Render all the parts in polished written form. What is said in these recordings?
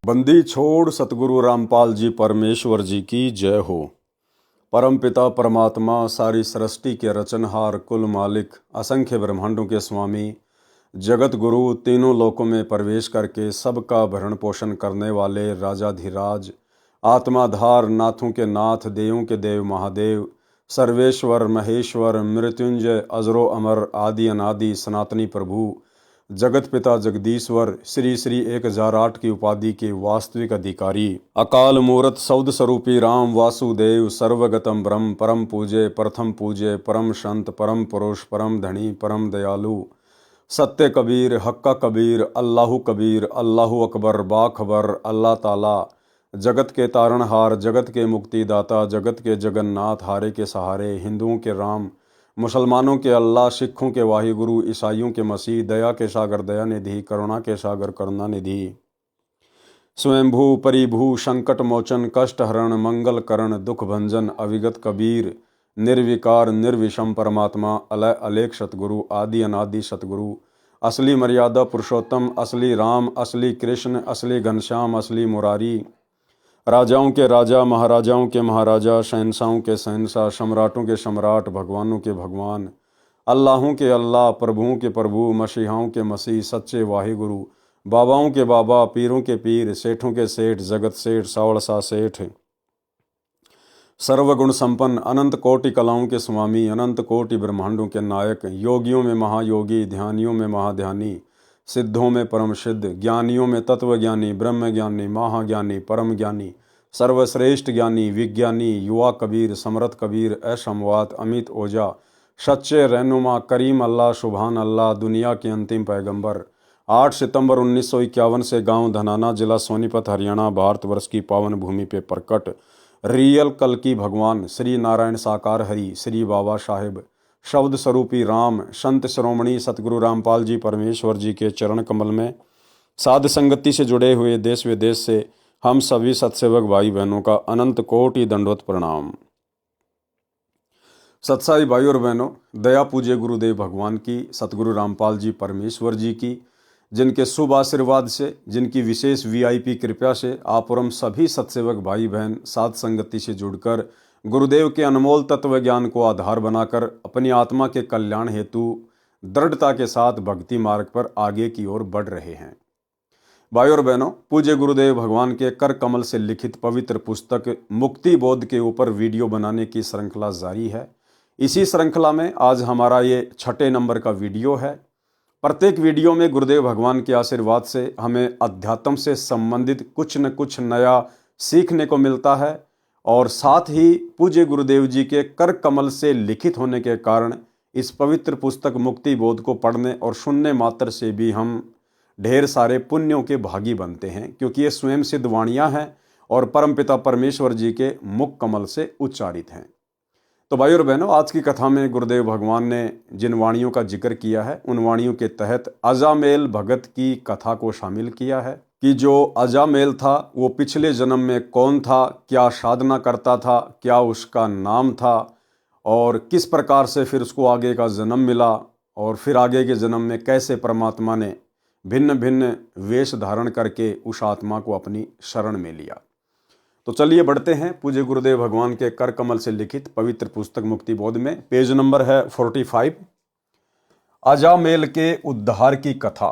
बंदी छोड़ सतगुरु रामपाल जी परमेश्वर जी की जय हो। परम पिता परमात्मा सारी सृष्टि के रचनहार कुल मालिक असंख्य ब्रह्मांडों के स्वामी जगत गुरु तीनों लोकों में प्रवेश करके सबका भरण पोषण करने वाले राजाधिराज आत्माधार नाथों के नाथ देवों के देव महादेव सर्वेश्वर महेश्वर मृत्युंजय अजरो अमर आदि अनादि सनातनी प्रभु जगत पिता जगदीश्वर श्री श्री 1008 की उपाधि के वास्तविक अधिकारी अकाल मूरत सौद स्वरूपी राम वासुदेव सर्वगतम ब्रह्म परम पूज्य प्रथम पूज्य परम संत परम पुरुष परम धनी परम दयालु सत्य कबीर हक्का कबीर अल्लाहु कबीर अल्लाहु अकबर बाखबर अल्लाह ताला जगत के तारणहार जगत के मुक्तिदाता जगत के जगन्नाथ हारे के सहारे हिंदुओं के राम मुसलमानों के अल्लाह सिखों के वाहिगुरु ईसाइयों के मसीह दया के सागर दया निधि करुणा के सागर करुणा निधि स्वयंभू परिभू संकट मोचन कष्ट हरण मंगल करण दुख भंजन अविगत कबीर निर्विकार निर्विषम परमात्मा अलय अलेख सतगुरु आदि अनादि सतगुरु असली मर्यादा पुरुषोत्तम असली राम असली कृष्ण असली घनश्याम असली मुरारी राजाओं के राजा महाराजाओं के महाराजा शहंशाहों के शहंशाह सम्राटों के सम्राट भगवानों के भगवान अल्लाहों के अल्लाह प्रभुओं के प्रभु मसीहाओं के मसीह सच्चे वाहिगुरु बाबाओं के बाबा पीरों के पीर सेठों के सेठ जगत सेठ सावड़सा सेठ सर्वगुण संपन्न अनंत कोटि कलाओं के स्वामी अनंत कोटि ब्रह्मांडों के नायक योगियों में महायोगी ध्यानियों में महाध्यानी सिद्धों में परम सिद्ध ज्ञानियों में तत्वज्ञानी ब्रह्म ज्ञानी महाज्ञानी परम ज्ञानी सर्वश्रेष्ठ ज्ञानी विज्ञानी युवा कबीर समरथ कबीर असमवात अमित ओझा सच्चे रहनुमा करीम अल्लाह सुभान अल्लाह दुनिया के अंतिम पैगंबर 8 सितंबर 1951 से गांव धनाना जिला सोनीपत हरियाणा भारतवर्ष की पावन भूमि पे प्रकट रियल कल की भगवान श्री नारायण साकार हरि श्री बाबा साहेब शब्द स्वरूपी राम संत श्रोमणी सतगुरु रामपाल जी परमेश्वर जी के चरण कमल में साध संगति से जुड़े हुए देश विदेश से हम सभी सत्सेवक भाई बहनों का अनंत कोटि दंडवत प्रणाम। सत्साई भाई और बहनों, दया पूज्य गुरुदेव भगवान की सतगुरु रामपाल जी परमेश्वर जी की जिनके शुभ आशीर्वाद से जिनकी विशेष वीआईपी कृपा से आप और हम सभी सत्सेवक भाई बहन साध संगति से जुड़कर गुरुदेव के अनमोल तत्व ज्ञान को आधार बनाकर अपनी आत्मा के कल्याण हेतु दृढ़ता के साथ भक्ति मार्ग पर आगे की ओर बढ़ रहे हैं। भाई और बहनों, पूज्य गुरुदेव भगवान के कर कमल से लिखित पवित्र पुस्तक मुक्ति बोध के ऊपर वीडियो बनाने की श्रृंखला जारी है। इसी श्रृंखला में आज हमारा ये 6 नंबर का वीडियो है। प्रत्येक वीडियो में गुरुदेव भगवान के आशीर्वाद से हमें अध्यात्म से संबंधित कुछ न कुछ नया सीखने को मिलता है और साथ ही पूज्य गुरुदेव जी के कर कमल से लिखित होने के कारण इस पवित्र पुस्तक मुक्ति बोध को पढ़ने और सुनने मात्र से भी हम ढेर सारे पुण्यों के भागी बनते हैं, क्योंकि ये स्वयं सिद्ध वाणियाँ हैं और परमपिता परमेश्वर जी के मुख कमल से उच्चारित हैं। तो भाई और बहनों, आज की कथा में गुरुदेव भगवान ने जिन वाणियों का जिक्र किया है उन वाणियों के तहत अजामेल भगत की कथा को शामिल किया है कि जो अजामेल था वो पिछले जन्म में कौन था, क्या साधना करता था, क्या उसका नाम था और किस प्रकार से फिर उसको आगे का जन्म मिला और फिर आगे के जन्म में कैसे परमात्मा ने भिन्न भिन्न वेश धारण करके उस आत्मा को अपनी शरण में लिया। तो चलिए बढ़ते हैं पूज्य गुरुदेव भगवान के कर कमल से लिखित पवित्र पुस्तक मुक्ति बोध में। पेज नंबर है 45। अजामेल के उद्धार की कथा।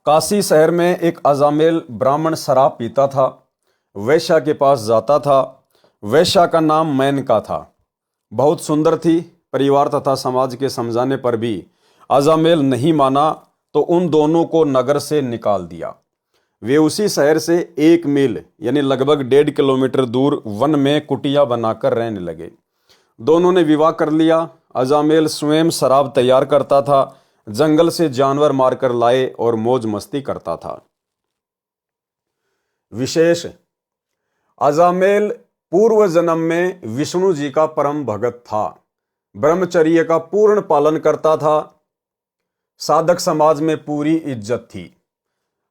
काशी शहर में एक अजामेल ब्राह्मण शराब पीता था। वैश्या के पास जाता था। वैश्या का नाम मेनका था। बहुत सुंदर थी। परिवार तथा समाज के समझाने पर भी अजामेल नहीं माना तो उन दोनों को नगर से निकाल दिया। वे उसी शहर से 1 मील यानी लगभग 1.5 किलोमीटर दूर वन में कुटिया बनाकर रहने लगे। दोनों ने विवाह कर लिया। अजामेल स्वयं शराब तैयार करता था, जंगल से जानवर मारकर लाए और मौज मस्ती करता था। विशेष, अजामेल पूर्व जन्म में विष्णु जी का परम भगत था। ब्रह्मचर्य का पूर्ण पालन करता था। साधक समाज में पूरी इज्जत थी।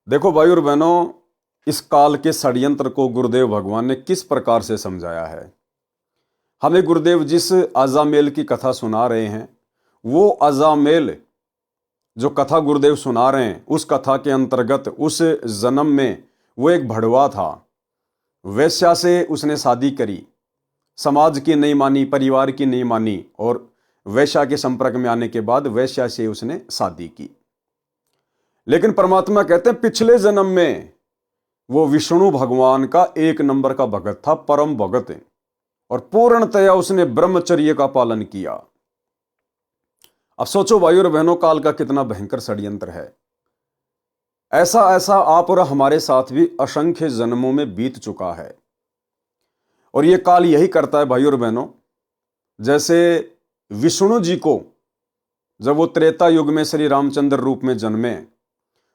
देखो भाई और बहनों, इस काल के षड्यंत्र को गुरुदेव भगवान ने किस प्रकार से समझाया है। हमें गुरुदेव जिस अजामेल की कथा सुना रहे हैं वो अजामेल जो कथा गुरुदेव सुना रहे हैं उस कथा के अंतर्गत उस जन्म में वो एक भड़वा था, वेश्या से उसने शादी करी, समाज की नहीं मानी, परिवार की नहीं मानी और वेश्या के संपर्क में आने के बाद वेश्या से उसने शादी की। लेकिन परमात्मा कहते हैं पिछले जन्म में वो विष्णु भगवान का एक नंबर का भगत था, परम भगत है, और पूर्णतया उसने ब्रह्मचर्य का पालन किया। अब सोचो भाइयों और बहनों, काल का कितना भयंकर षड्यंत्र है। ऐसा ऐसा आप और हमारे साथ भी असंख्य जन्मों में बीत चुका है। और ये काल यही करता है भाइयों और बहनों, जैसे विष्णु जी को जब वो त्रेता युग में श्री रामचंद्र रूप में जन्मे,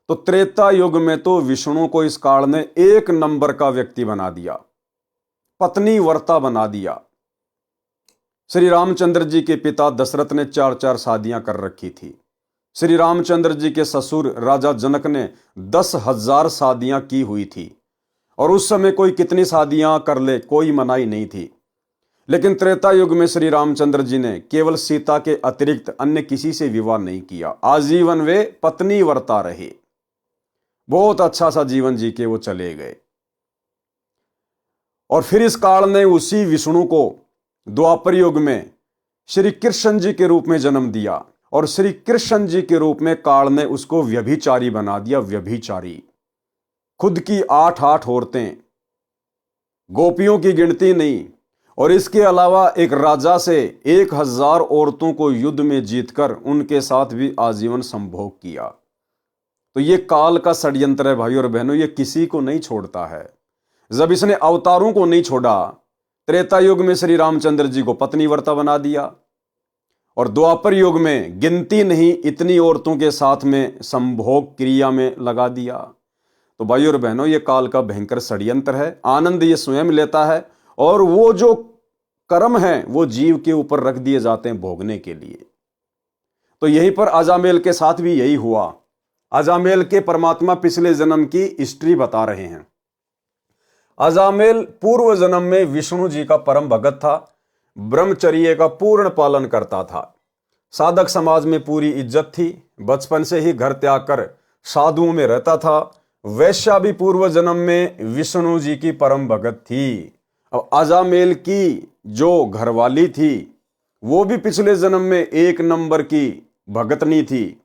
तो त्रेता युग में तो विष्णु को इस काल ने एक नंबर का व्यक्ति बना दिया, पत्नी वर्ता बना दिया। श्री रामचंद्र जी के पिता दशरथ ने 4-4 शादियां कर रखी थी। श्री रामचंद्र जी के ससुर राजा जनक ने 10,000 शादियां की हुई थी, और उस समय कोई कितनी शादियां कर ले कोई मनाही नहीं थी। लेकिन त्रेता युग में श्री रामचंद्र जी ने केवल सीता के अतिरिक्त अन्य किसी से विवाह नहीं किया, आजीवन वे पत्नी वर्ता रहे, बहुत अच्छा सा जीवन जी के वो चले गए। और फिर इस काल ने उसी विष्णु को द्वापर युग में श्री कृष्ण जी के रूप में जन्म दिया, और श्री कृष्ण जी के रूप में काल ने उसको व्यभिचारी बना दिया, व्यभिचारी। खुद की 8-8 औरतें, गोपियों की गिनती नहीं, और इसके अलावा एक राजा से 1000 औरतों को युद्ध में जीतकर उनके साथ भी आजीवन संभोग किया। तो ये काल का षड्यंत्र है भाइयों और बहनों, ये किसी को नहीं छोड़ता है। जब इसने अवतारों को नहीं छोड़ा, त्रेता युग में श्री रामचंद्र जी को पत्नी वर्ता बना दिया, और द्वापर युग में गिनती नहीं इतनी औरतों के साथ में संभोग क्रिया में लगा दिया। तो भाइयों और बहनों, ये काल का भयंकर षड्यंत्र है। आनंद ये स्वयं लेता है, और वो जो कर्म है वो जीव के ऊपर रख दिए जाते हैं भोगने के लिए। तो यहीं पर अजामेल के साथ भी यही हुआ। अजामेल के परमात्मा पिछले जन्म की हिस्ट्री बता रहे हैं। अजामेल पूर्व जन्म में विष्णु जी का परम भगत था, ब्रह्मचर्य का पूर्ण पालन करता था, साधक समाज में पूरी इज्जत थी, बचपन से ही घर त्याग कर साधुओं में रहता था। वैश्या भी पूर्व जन्म में विष्णु जी की परम भगत थी। अब अजामेल की जो घरवाली थी वो भी पिछले जन्म में एक नंबर की भगतनी थी,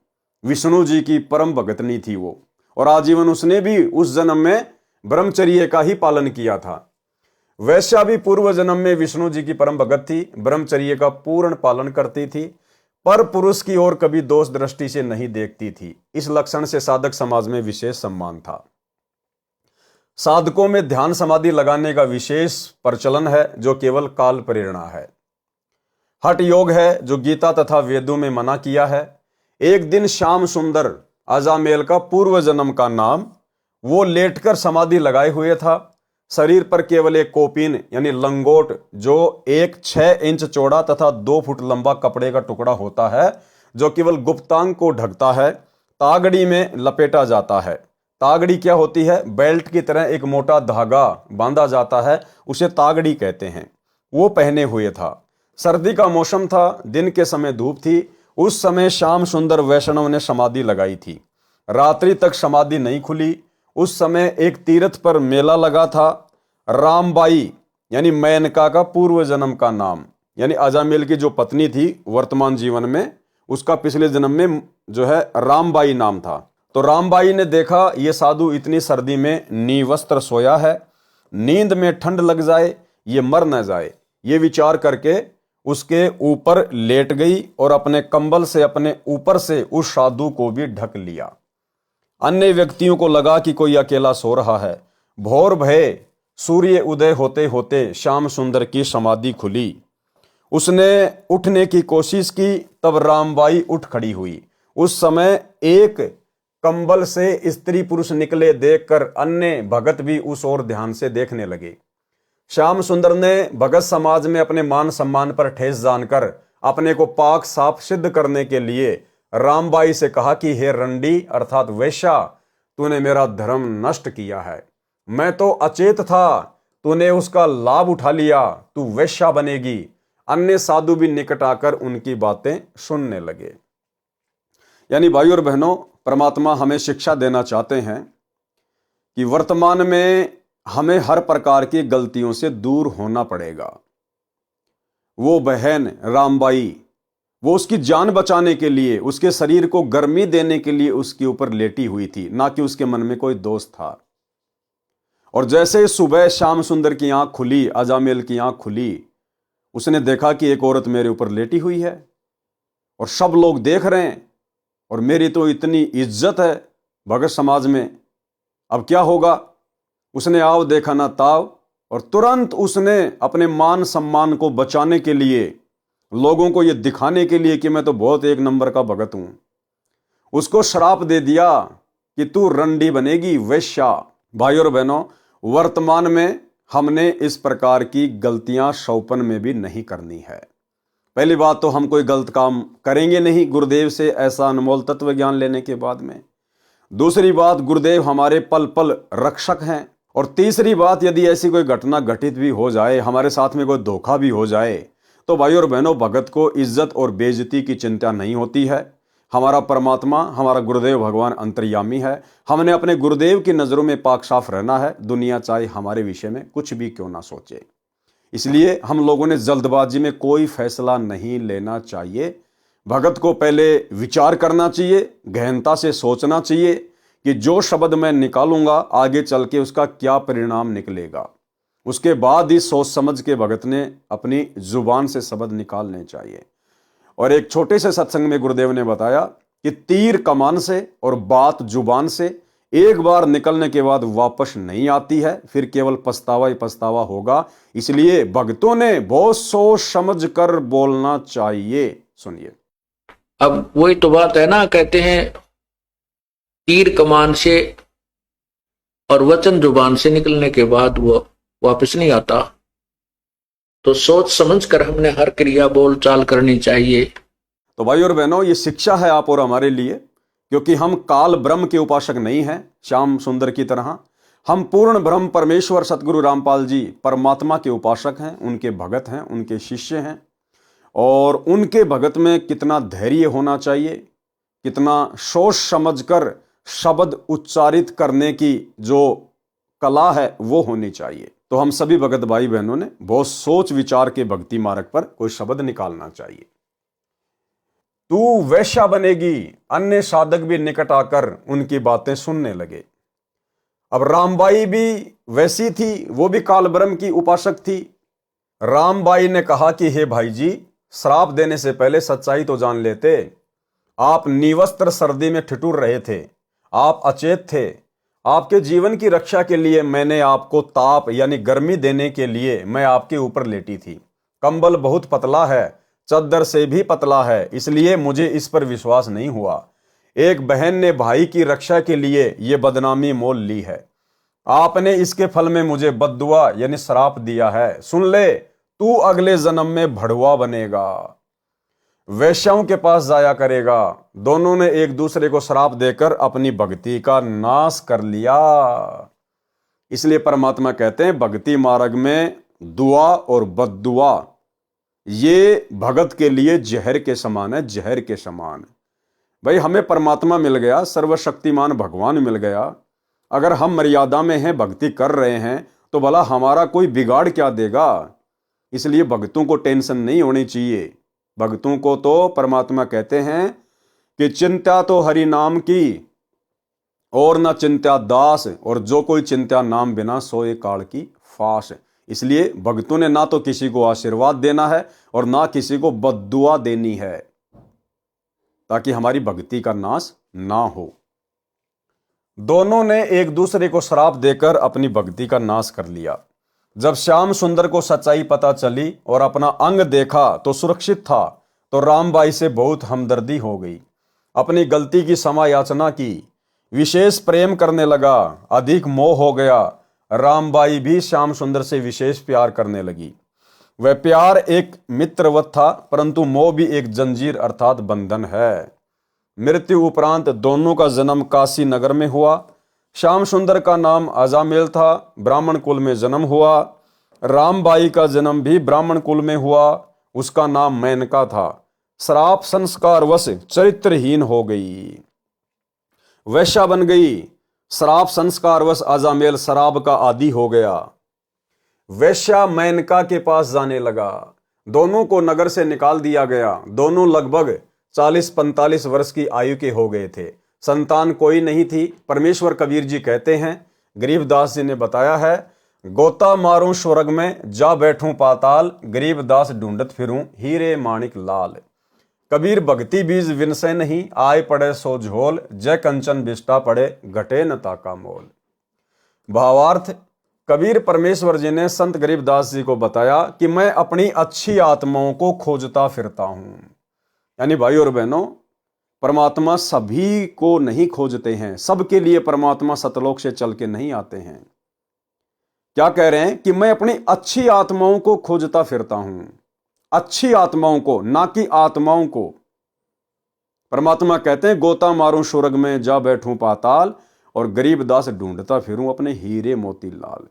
विष्णु जी की परम भगतनी थी वो, और आजीवन उसने भी उस जन्म में ब्रह्मचर्य का ही पालन किया था। वैश्या भी पूर्व जन्म में विष्णु जी की परम भगत थी, ब्रह्मचर्य का पूर्ण पालन करती थी, पर पुरुष की ओर कभी दोष दृष्टि से नहीं देखती थी। इस लक्षण से साधक समाज में विशेष सम्मान था। साधकों में ध्यान समाधि लगाने का विशेष प्रचलन है, जो केवल काल प्रेरणा है। हठ योग है, जो गीता तथा वेदों में मना किया है। एक दिन श्याम सुंदर, अजामेल का पूर्व जन्म का नाम, वो लेटकर समाधि लगाए हुए था। शरीर पर केवल एक कोपीन यानी लंगोट, जो एक 6 इंच चौड़ा तथा 2 फुट लंबा कपड़े का टुकड़ा होता है, जो केवल गुप्तांग को ढकता है, तागड़ी में लपेटा जाता है। तागड़ी क्या होती है? बेल्ट की तरह एक मोटा धागा बांधा जाता है, उसे तागड़ी कहते हैं। वो पहने हुए था। सर्दी का मौसम था, दिन के समय धूप थी। उस समय श्याम सुंदर वैष्णव ने समाधि लगाई थी। रात्रि तक समाधि नहीं खुली। उस समय एक तीर्थ पर मेला लगा था। रामबाई यानी मेनका का पूर्व जन्म का नाम, यानी अजामेल की जो पत्नी थी वर्तमान जीवन में, उसका पिछले जन्म में जो है रामबाई नाम था। तो रामबाई ने देखा ये साधु इतनी सर्दी में निवस्त्र सोया है, नींद में ठंड लग जाए, ये मर न जाए, ये विचार करके उसके ऊपर लेट गई और अपने कंबल से अपने ऊपर से उस साधु को भी ढक लिया। अन्य व्यक्तियों को लगा कि कोई अकेला सो रहा है। भोर भये सूर्य उदय होते होते श्याम सुंदर की समाधि खुली। उसने उठने की कोशिश की, तब रामबाई उठ खड़ी हुई। उस समय एक कंबल से स्त्री पुरुष निकले देखकर अन्य भगत भी उस ओर ध्यान से देखने लगे। श्याम सुंदर ने भगत समाज में अपने मान सम्मान पर ठेस जानकर अपने को पाक साफ सिद्ध करने के लिए रामबाई से कहा कि हे रंडी अर्थात वैश्या, तूने मेरा धर्म नष्ट किया है। मैं तो अचेत था, तूने उसका लाभ उठा लिया, तू वैश्या बनेगी। अन्य साधु भी निकट आकर उनकी बातें सुनने लगे। यानी भाई और बहनों, परमात्मा हमें शिक्षा देना चाहते हैं कि वर्तमान में हमें हर प्रकार की गलतियों से दूर होना पड़ेगा। वो बहन रामबाई, वो उसकी जान बचाने के लिए, उसके शरीर को गर्मी देने के लिए उसके ऊपर लेटी हुई थी, ना कि उसके मन में कोई दोष था। और जैसे सुबह श्याम सुंदर की आंख खुली, अजामेल की आंख खुली, उसने देखा कि एक औरत मेरे ऊपर लेटी हुई है और सब लोग देख रहे हैं और मेरी तो इतनी इज्जत है भगत समाज में, अब क्या होगा। उसने आव देखा ना ताव, और तुरंत उसने अपने मान सम्मान को बचाने के लिए, लोगों को यह दिखाने के लिए कि मैं तो बहुत एक नंबर का भगत हूं, उसको श्राप दे दिया कि तू रंडी बनेगी, वेश्या। भाई और बहनों, वर्तमान में हमने इस प्रकार की गलतियां शौपन में भी नहीं करनी है। पहली बात तो हम कोई गलत काम करेंगे नहीं गुरुदेव से ऐसा अनमोल तत्व ज्ञान लेने के बाद में। दूसरी बात, गुरुदेव हमारे पल पल रक्षक हैं। और तीसरी बात, यदि ऐसी कोई घटना घटित भी हो जाए, हमारे साथ में कोई धोखा भी हो जाए, तो भाई और बहनों, भगत को इज्जत और बेइज्जती की चिंता नहीं होती है। हमारा परमात्मा, हमारा गुरुदेव भगवान अंतर्यामी है। हमने अपने गुरुदेव की नजरों में पाक साफ रहना है, दुनिया चाहे हमारे विषय में कुछ भी क्यों ना सोचे। इसलिए हम लोगों ने जल्दबाजी में कोई फैसला नहीं लेना चाहिए। भगत को पहले विचार करना चाहिए, गहनता से सोचना चाहिए कि जो शब्द मैं निकालूंगा आगे चल के उसका क्या परिणाम निकलेगा। उसके बाद ही सोच समझ के भगत ने अपनी जुबान से शब्द निकालने चाहिए। और एक छोटे से सत्संग में गुरुदेव ने बताया कि तीर कमान से और बात जुबान से एक बार निकलने के बाद वापस नहीं आती है, फिर केवल पछतावा ही पछतावा होगा। इसलिए भक्तों ने बहुत सोच समझ कर बोलना चाहिए। सुनिए, अब वही तो बात है ना, कहते हैं तीर कमान से और वचन जुबान से निकलने के बाद वो वापस नहीं आता। तो सोच समझ कर हमने हर क्रिया बोल चाल करनी चाहिए। तो भाई और बहनों, ये शिक्षा है आप और हमारे लिए, क्योंकि हम काल ब्रह्म के उपासक नहीं हैं श्याम सुंदर की तरह। हम पूर्ण ब्रह्म परमेश्वर सतगुरु रामपाल जी परमात्मा के उपासक हैं, उनके भगत हैं, उनके शिष्य हैं। और उनके भगत में कितना धैर्य होना चाहिए, कितना सोच समझकर शब्द उच्चारित करने की जो कला है वो होनी चाहिए। तो हम सभी भगत भाई बहनों ने बहुत सोच विचार के भक्ति मार्ग पर कोई शब्द निकालना चाहिए। तू वैश्या बनेगी, अन्य साधक भी निकट आकर उनकी बातें सुनने लगे। अब रामबाई भी वैसी थी, वो भी काल ब्रह्म की उपासक थी। रामबाई ने कहा कि हे भाई जी, श्राप देने से पहले सच्चाई तो जान लेते। आप निवस्त्र सर्दी में ठिठुर रहे थे, आप अचेत थे। आपके जीवन की रक्षा के लिए मैंने आपको ताप यानी गर्मी देने के लिए मैं आपके ऊपर लेटी थी। कंबल बहुत पतला है, चद्दर से भी पतला है, इसलिए मुझे इस पर विश्वास नहीं हुआ। एक बहन ने भाई की रक्षा के लिए यह बदनामी मोल ली है। आपने इसके फल में मुझे बद्दुआ यानी श्राप दिया है। सुन ले, तू अगले जन्म में भड़ुआ बनेगा, वैश्याओं के पास जाया करेगा। दोनों ने एक दूसरे को श्राप देकर अपनी भक्ति का नाश कर लिया। इसलिए परमात्मा कहते हैं भक्ति मार्ग में दुआ और बद्दुआ ये भगत के लिए जहर के समान है, जहर के समान। भाई हमें परमात्मा मिल गया, सर्वशक्तिमान भगवान मिल गया। अगर हम मर्यादा में हैं, भक्ति कर रहे हैं, तो भला हमारा कोई बिगाड़ क्या देगा। इसलिए भक्तों को टेंशन नहीं होनी चाहिए। भक्तों को तो परमात्मा कहते हैं कि चिंता तो हरि नाम की और न चिंता दास, और जो कोई चिंता नाम बिना सोए काल की फास। इसलिए भक्तों ने ना तो किसी को आशीर्वाद देना है और ना किसी को बद्दुआ देनी है, ताकि हमारी भक्ति का नाश ना हो। दोनों ने एक दूसरे को श्राप देकर अपनी भक्ति का नाश कर लिया। जब श्याम सुंदर को सच्चाई पता चली और अपना अंग देखा तो सुरक्षित था, तो रामबाई से बहुत हमदर्दी हो गई। अपनी गलती की क्षमा याचना की, विशेष प्रेम करने लगा, अधिक मोह हो गया। रामबाई भी श्याम सुंदर से विशेष प्यार करने लगी। वह प्यार एक मित्रवत था, परंतु मोह भी एक जंजीर अर्थात बंधन है। मृत्यु उपरांत दोनों का जन्म काशी नगर में हुआ। श्याम सुंदर का नाम अजामेल था, ब्राह्मण कुल में जन्म हुआ। रामबाई का जन्म भी ब्राह्मण कुल में हुआ, उसका नाम मेनका था। श्राप संस्कारवश चरित्रहीन हो गई, वैश्या बन गई, श्राप संस्कारवश अजामेल शराब का आदी हो गया। वैश्या मेनका के पास जाने लगा, दोनों को नगर से निकाल दिया गया। दोनों लगभग 40-45 वर्ष की आयु के हो गए थे, संतान कोई नहीं थी। परमेश्वर कबीर जी कहते हैं, गरीबदास जी ने बताया है, गोता मारूं स्वर्ग में, जा बैठूं पाताल, गरीबदास ढूंढत फिरूं हीरे माणिक लाल। कबीर भक्ति बीज विनसे नहीं, आए पड़े सो झोल, जय कंचन बिष्टा पड़े, घटे न ताका मोल। भावार्थ, कबीर परमेश्वर जी ने संत गरीबदास जी को बताया कि मैं अपनी अच्छी आत्माओं को खोजता फिरता हूं। यानी भाई और बहनों, परमात्मा सभी को नहीं खोजते हैं, सबके लिए परमात्मा सतलोक से चल के नहीं आते हैं। क्या कह रहे हैं कि मैं अपनी अच्छी आत्माओं को खोजता फिरता हूं, अच्छी आत्माओं को, ना कि आत्माओं को। परमात्मा कहते हैं, गोता मारूं स्वर्ग में, जा बैठूं पाताल, और गरीबदास ढूंढता फिरूं अपने हीरे मोती लाल।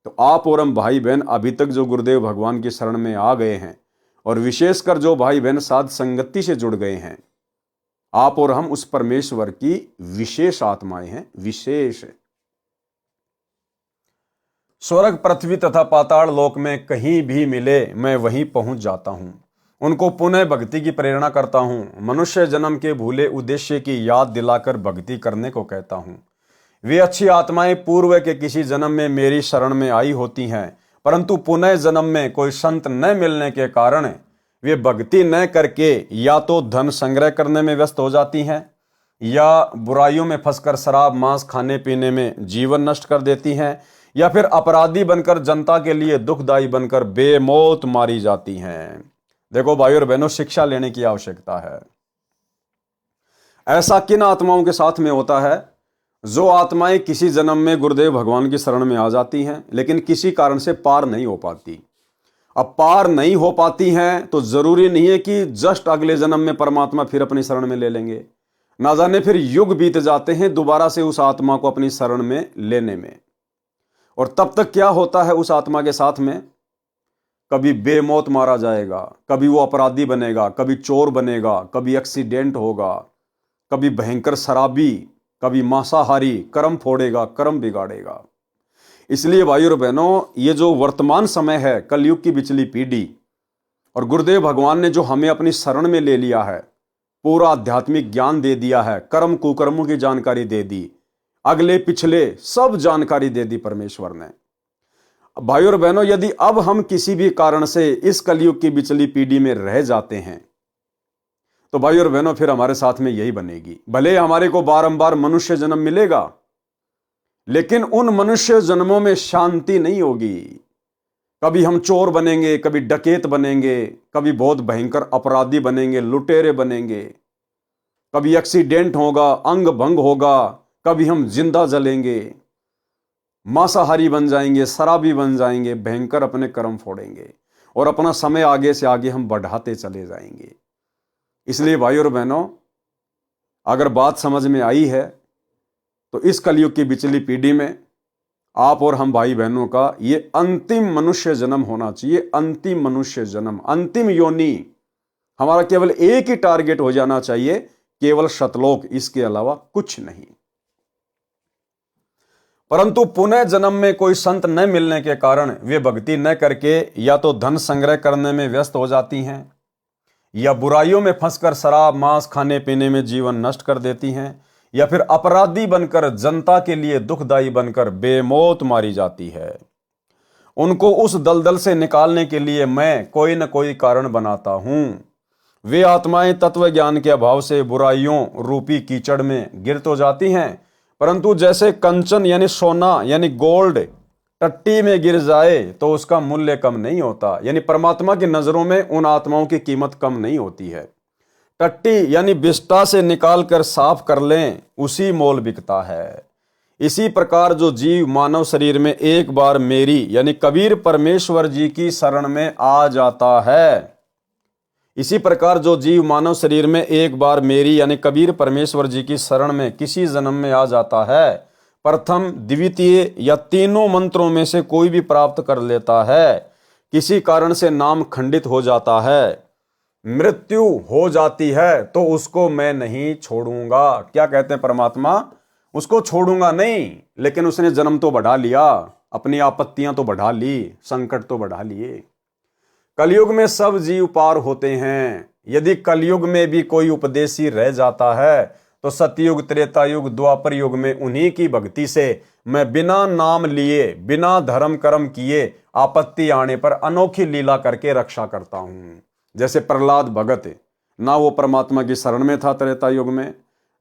तो आप और हम भाई बहन अभी तक जो गुरुदेव भगवान की शरण में आ गए हैं, और विशेषकर जो भाई बहन साध संगति से जुड़ गए हैं, आप और हम उस परमेश्वर की विशेष आत्माएं हैं, विशेष। स्वर्ग पृथ्वी तथा पाताल लोक में कहीं भी मिले मैं वहीं पहुंच जाता हूं, उनको पुनः भक्ति की प्रेरणा करता हूं। मनुष्य जन्म के भूले उद्देश्य की याद दिलाकर भक्ति करने को कहता हूं। वे अच्छी आत्माएं पूर्व के किसी जन्म में मेरी शरण में आई होती हैं, परंतु पुनः जन्म में कोई संत न मिलने के कारण वे भक्ति न करके या तो धन संग्रह करने में व्यस्त हो जाती हैं, या बुराइयों में फंसकर शराब मांस खाने पीने में जीवन नष्ट कर देती हैं, या फिर अपराधी बनकर जनता के लिए दुखदायी बनकर बेमौत मारी जाती हैं। देखो भाई और बहनों, शिक्षा लेने की आवश्यकता है। ऐसा किन आत्माओं के साथ में होता है? जो आत्माएं किसी जन्म में गुरुदेव भगवान की शरण में आ जाती हैं, लेकिन किसी कारण से पार नहीं हो पाती। अब पार नहीं हो पाती हैं तो जरूरी नहीं है कि जस्ट अगले जन्म में परमात्मा फिर अपनी शरण में ले लेंगे। ना जाने फिर युग बीत जाते हैं दोबारा से उस आत्मा को अपनी शरण में लेने में। और तब तक क्या होता है उस आत्मा के साथ में? कभी बेमौत मारा जाएगा, कभी वो अपराधी बनेगा, कभी चोर बनेगा, कभी एक्सीडेंट होगा, कभी भयंकर शराबी, कभी मांसाहारी, कर्म फोड़ेगा, कर्म बिगाड़ेगा। इसलिए भाई और बहनों, ये जो वर्तमान समय है, कलयुग की बिचली पीढ़ी, और गुरुदेव भगवान ने जो हमें अपनी शरण में ले लिया है, पूरा आध्यात्मिक ज्ञान दे दिया है, कर्म कुकर्मों की जानकारी दे दी, अगले पिछले सब जानकारी दे दी परमेश्वर ने। भाई और बहनों, यदि अब हम किसी भी कारण से इस कलयुग की बिचली पीढ़ी में रह जाते हैं, तो भाई और बहनों फिर हमारे साथ में यही बनेगी। भले हमारे को बारंबार मनुष्य जन्म मिलेगा, लेकिन उन मनुष्य जन्मों में शांति नहीं होगी। कभी हम चोर बनेंगे, कभी डकैत बनेंगे, कभी बहुत भयंकर अपराधी बनेंगे, लुटेरे बनेंगे, कभी एक्सीडेंट होगा, अंग भंग होगा, कभी हम जिंदा जलेंगे, मांसाहारी बन जाएंगे, शराबी बन जाएंगे, भयंकर अपने कर्म फोड़ेंगे, और अपना समय आगे से आगे हम बढ़ाते चले जाएंगे। इसलिए भाई और बहनों, अगर बात समझ में आई है तो इस कलयुग की बिचली पीढ़ी में आप और हम भाई बहनों का ये अंतिम मनुष्य जन्म होना चाहिए। अंतिम मनुष्य जन्म, अंतिम योनि, हमारा केवल एक ही टारगेट हो जाना चाहिए, केवल शतलोक, इसके अलावा कुछ नहीं। परंतु पुनः जन्म में कोई संत न मिलने के कारण वे भक्ति न करके या तो धन संग्रह करने में व्यस्त हो जाती हैं, या बुराइयों में फंसकर शराब मांस खाने पीने में जीवन नष्ट कर देती हैं, या फिर अपराधी बनकर जनता के लिए दुखदायी बनकर बेमौत मारी जाती है। उनको उस दलदल से निकालने के लिए मैं कोई न कोई कारण बनाता हूं। वे आत्माएं तत्व ज्ञान के अभाव से बुराइयों रूपी कीचड़ में गिर तो जाती हैं, परंतु जैसे कंचन यानी सोना यानी गोल्ड टट्टी में गिर जाए तो उसका मूल्य कम नहीं होता। यानी परमात्मा की नजरों में उन आत्माओं की कीमत कम नहीं होती है। टट्टी यानी बिस्टा से निकाल कर साफ कर लें, उसी मोल बिकता है। इसी प्रकार जो जीव मानव शरीर में एक बार मेरी यानी कबीर परमेश्वर जी की शरण में आ जाता है, इसी प्रकार जो जीव मानव शरीर में एक बार मेरी यानी कबीर परमेश्वर जी की शरण में किसी जन्म में आ जाता है, प्रथम द्वितीय या तीनों मंत्रों में से कोई भी प्राप्त कर लेता है, किसी कारण से नाम खंडित हो जाता है, मृत्यु हो जाती है तो उसको मैं नहीं छोड़ूंगा। क्या कहते हैं परमात्मा? उसको छोड़ूंगा नहीं, लेकिन उसने जन्म तो बढ़ा लिया, अपनी आपत्तियां तो बढ़ा ली, संकट तो बढ़ा लिए। कलयुग में सब जीव पार होते हैं। यदि कलयुग में भी कोई उपदेशी रह जाता है तो सतयुग, त्रेता युग, द्वापर युग में उन्हीं की भक्ति से मैं बिना नाम लिए, बिना धर्म कर्म किए, आपत्ति आने पर अनोखी लीला करके रक्षा करता हूं। जैसे प्रहलाद भगत, ना वो परमात्मा की शरण में था त्रेता युग में,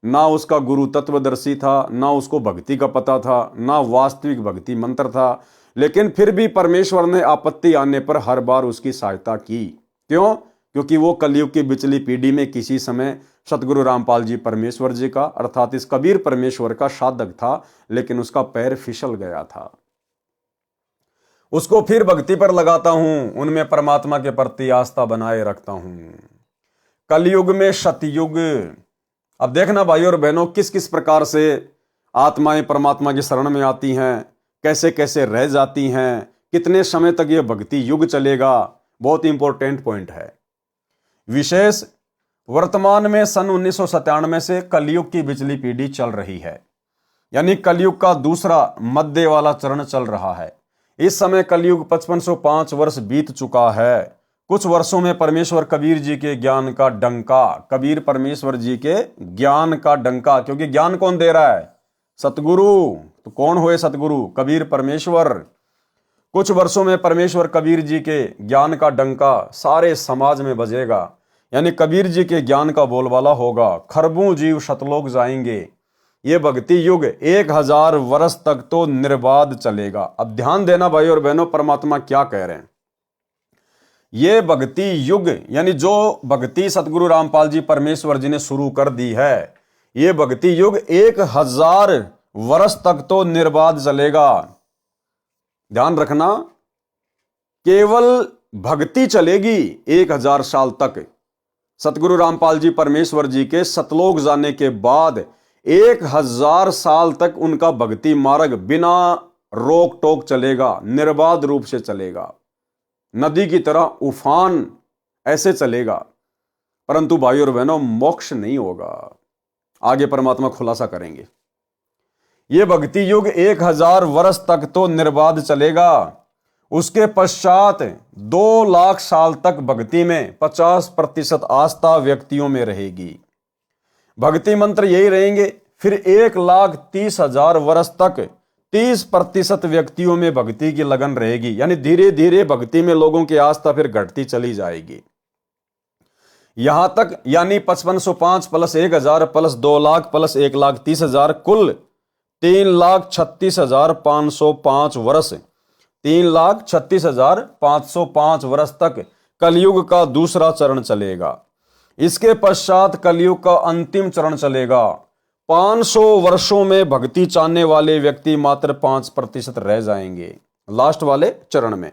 ना उसका गुरु तत्वदर्शी था, ना उसको भक्ति का पता था, ना वास्तविक भक्ति मंत्र था, लेकिन फिर भी परमेश्वर ने आपत्ति आने पर हर बार उसकी सहायता की। क्यों? क्योंकि वो कलयुग की बिचली पीढ़ी में किसी समय सतगुरु रामपाल जी परमेश्वर जी का, अर्थात इस कबीर परमेश्वर का साधक था, लेकिन उसका पैर फिसल गया था। उसको फिर भक्ति पर लगाता हूं, उनमें परमात्मा के प्रति आस्था बनाए रखता हूं। कलयुग में सतयुग। अब देखना भाई और बहनों, किस किस प्रकार से आत्माएं परमात्मा की शरण में आती हैं, कैसे कैसे रह जाती हैं, कितने समय तक यह भक्ति युग चलेगा, बहुत इंपॉर्टेंट पॉइंट है। विशेष वर्तमान में सन 1997 से कलयुग की बिचली पीढ़ी चल रही है, यानी कलयुग का दूसरा मध्य वाला चरण चल रहा है। इस समय कलयुग 5505 वर्ष बीत चुका है। कुछ वर्षों में परमेश्वर कबीर जी के ज्ञान का डंका, कबीर परमेश्वर जी के ज्ञान का डंका, क्योंकि ज्ञान कौन दे रहा है? सतगुरु। तो कौन हुए सतगुरु? कबीर परमेश्वर। कुछ वर्षों में परमेश्वर कबीर जी के ज्ञान का डंका सारे समाज में बजेगा, यानी कबीर जी के ज्ञान का बोलबाला होगा। खरबों जीव सतलोक जाएंगे। ये भक्ति युग 1000 वर्ष तक तो निर्बाध चलेगा। अब ध्यान देना भाई और बहनों, परमात्मा क्या कह रहे हैं। ये भक्ति युग, यानी जो भक्ति सतगुरु रामपाल जी परमेश्वर जी ने शुरू कर दी है, ये भक्ति युग 1000 वर्ष तक तो निर्बाध चलेगा। ध्यान रखना, केवल भक्ति चलेगी 1000 साल तक। सतगुरु रामपाल जी परमेश्वर जी के सतलोक जाने के बाद 1000 साल तक उनका भक्ति मार्ग बिना रोक टोक चलेगा, निर्बाध रूप से चलेगा, नदी की तरह उफान ऐसे चलेगा। परंतु भाई और बहनों, मोक्ष नहीं होगा। आगे परमात्मा खुलासा करेंगे। यह भक्ति युग 1000 वर्ष तक तो निर्बाध चलेगा। उसके पश्चात 2 लाख साल तक भक्ति में 50% आस्था व्यक्तियों में रहेगी। भक्ति मंत्र यही रहेंगे। फिर 1,30,000 वर्ष तक 30% व्यक्तियों में भक्ति की लगन रहेगी, यानी धीरे धीरे भक्ति में लोगों की आस्था फिर घटती चली जाएगी। यहां तक, यानी 5505 प्लस 1000 प्लस 2 लाख प्लस 1,30,000 कुल 3,36,505 वर्ष, 3,36,505 वर्ष तक कलयुग का दूसरा चरण चलेगा। इसके पश्चात कलयुग का अंतिम चरण चलेगा। 500 वर्षों में भक्ति चाहने वाले व्यक्ति मात्र 5% रह जाएंगे लास्ट वाले चरण में।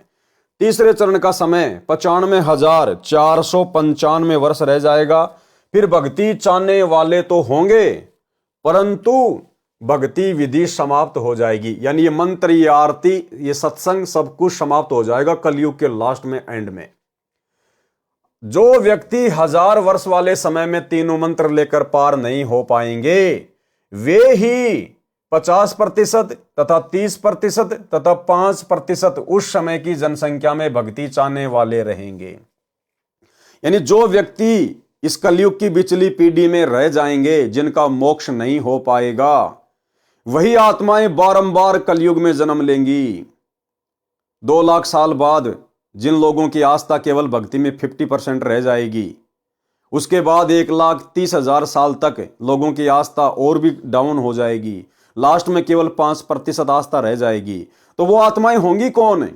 तीसरे चरण का समय 95,495 वर्ष रह जाएगा। फिर भक्ति चाहने वाले तो होंगे, परंतु भक्ति विधि समाप्त हो जाएगी, यानी ये मंत्र, ये आरती, ये सत्संग सब कुछ समाप्त हो जाएगा कलयुग के लास्ट में, एंड में। जो व्यक्ति 1000 वर्ष वाले समय में तीनों मंत्र लेकर पार नहीं हो पाएंगे, वे ही 50% तथा 30% तथा 5% उस समय की जनसंख्या में भक्ति चाहने वाले रहेंगे। यानी जो व्यक्ति इस कलयुग की बिचली पीढ़ी में रह जाएंगे, जिनका मोक्ष नहीं हो पाएगा, वही आत्माएं बारंबार कलयुग में जन्म लेंगी। 2 लाख साल बाद जिन लोगों की आस्था केवल भक्ति में 50% रह जाएगी, उसके बाद 1,30,000 साल तक लोगों की आस्था और भी डाउन हो जाएगी, लास्ट में केवल 5% आस्था रह जाएगी। तो वो आत्माएं होंगी कौन?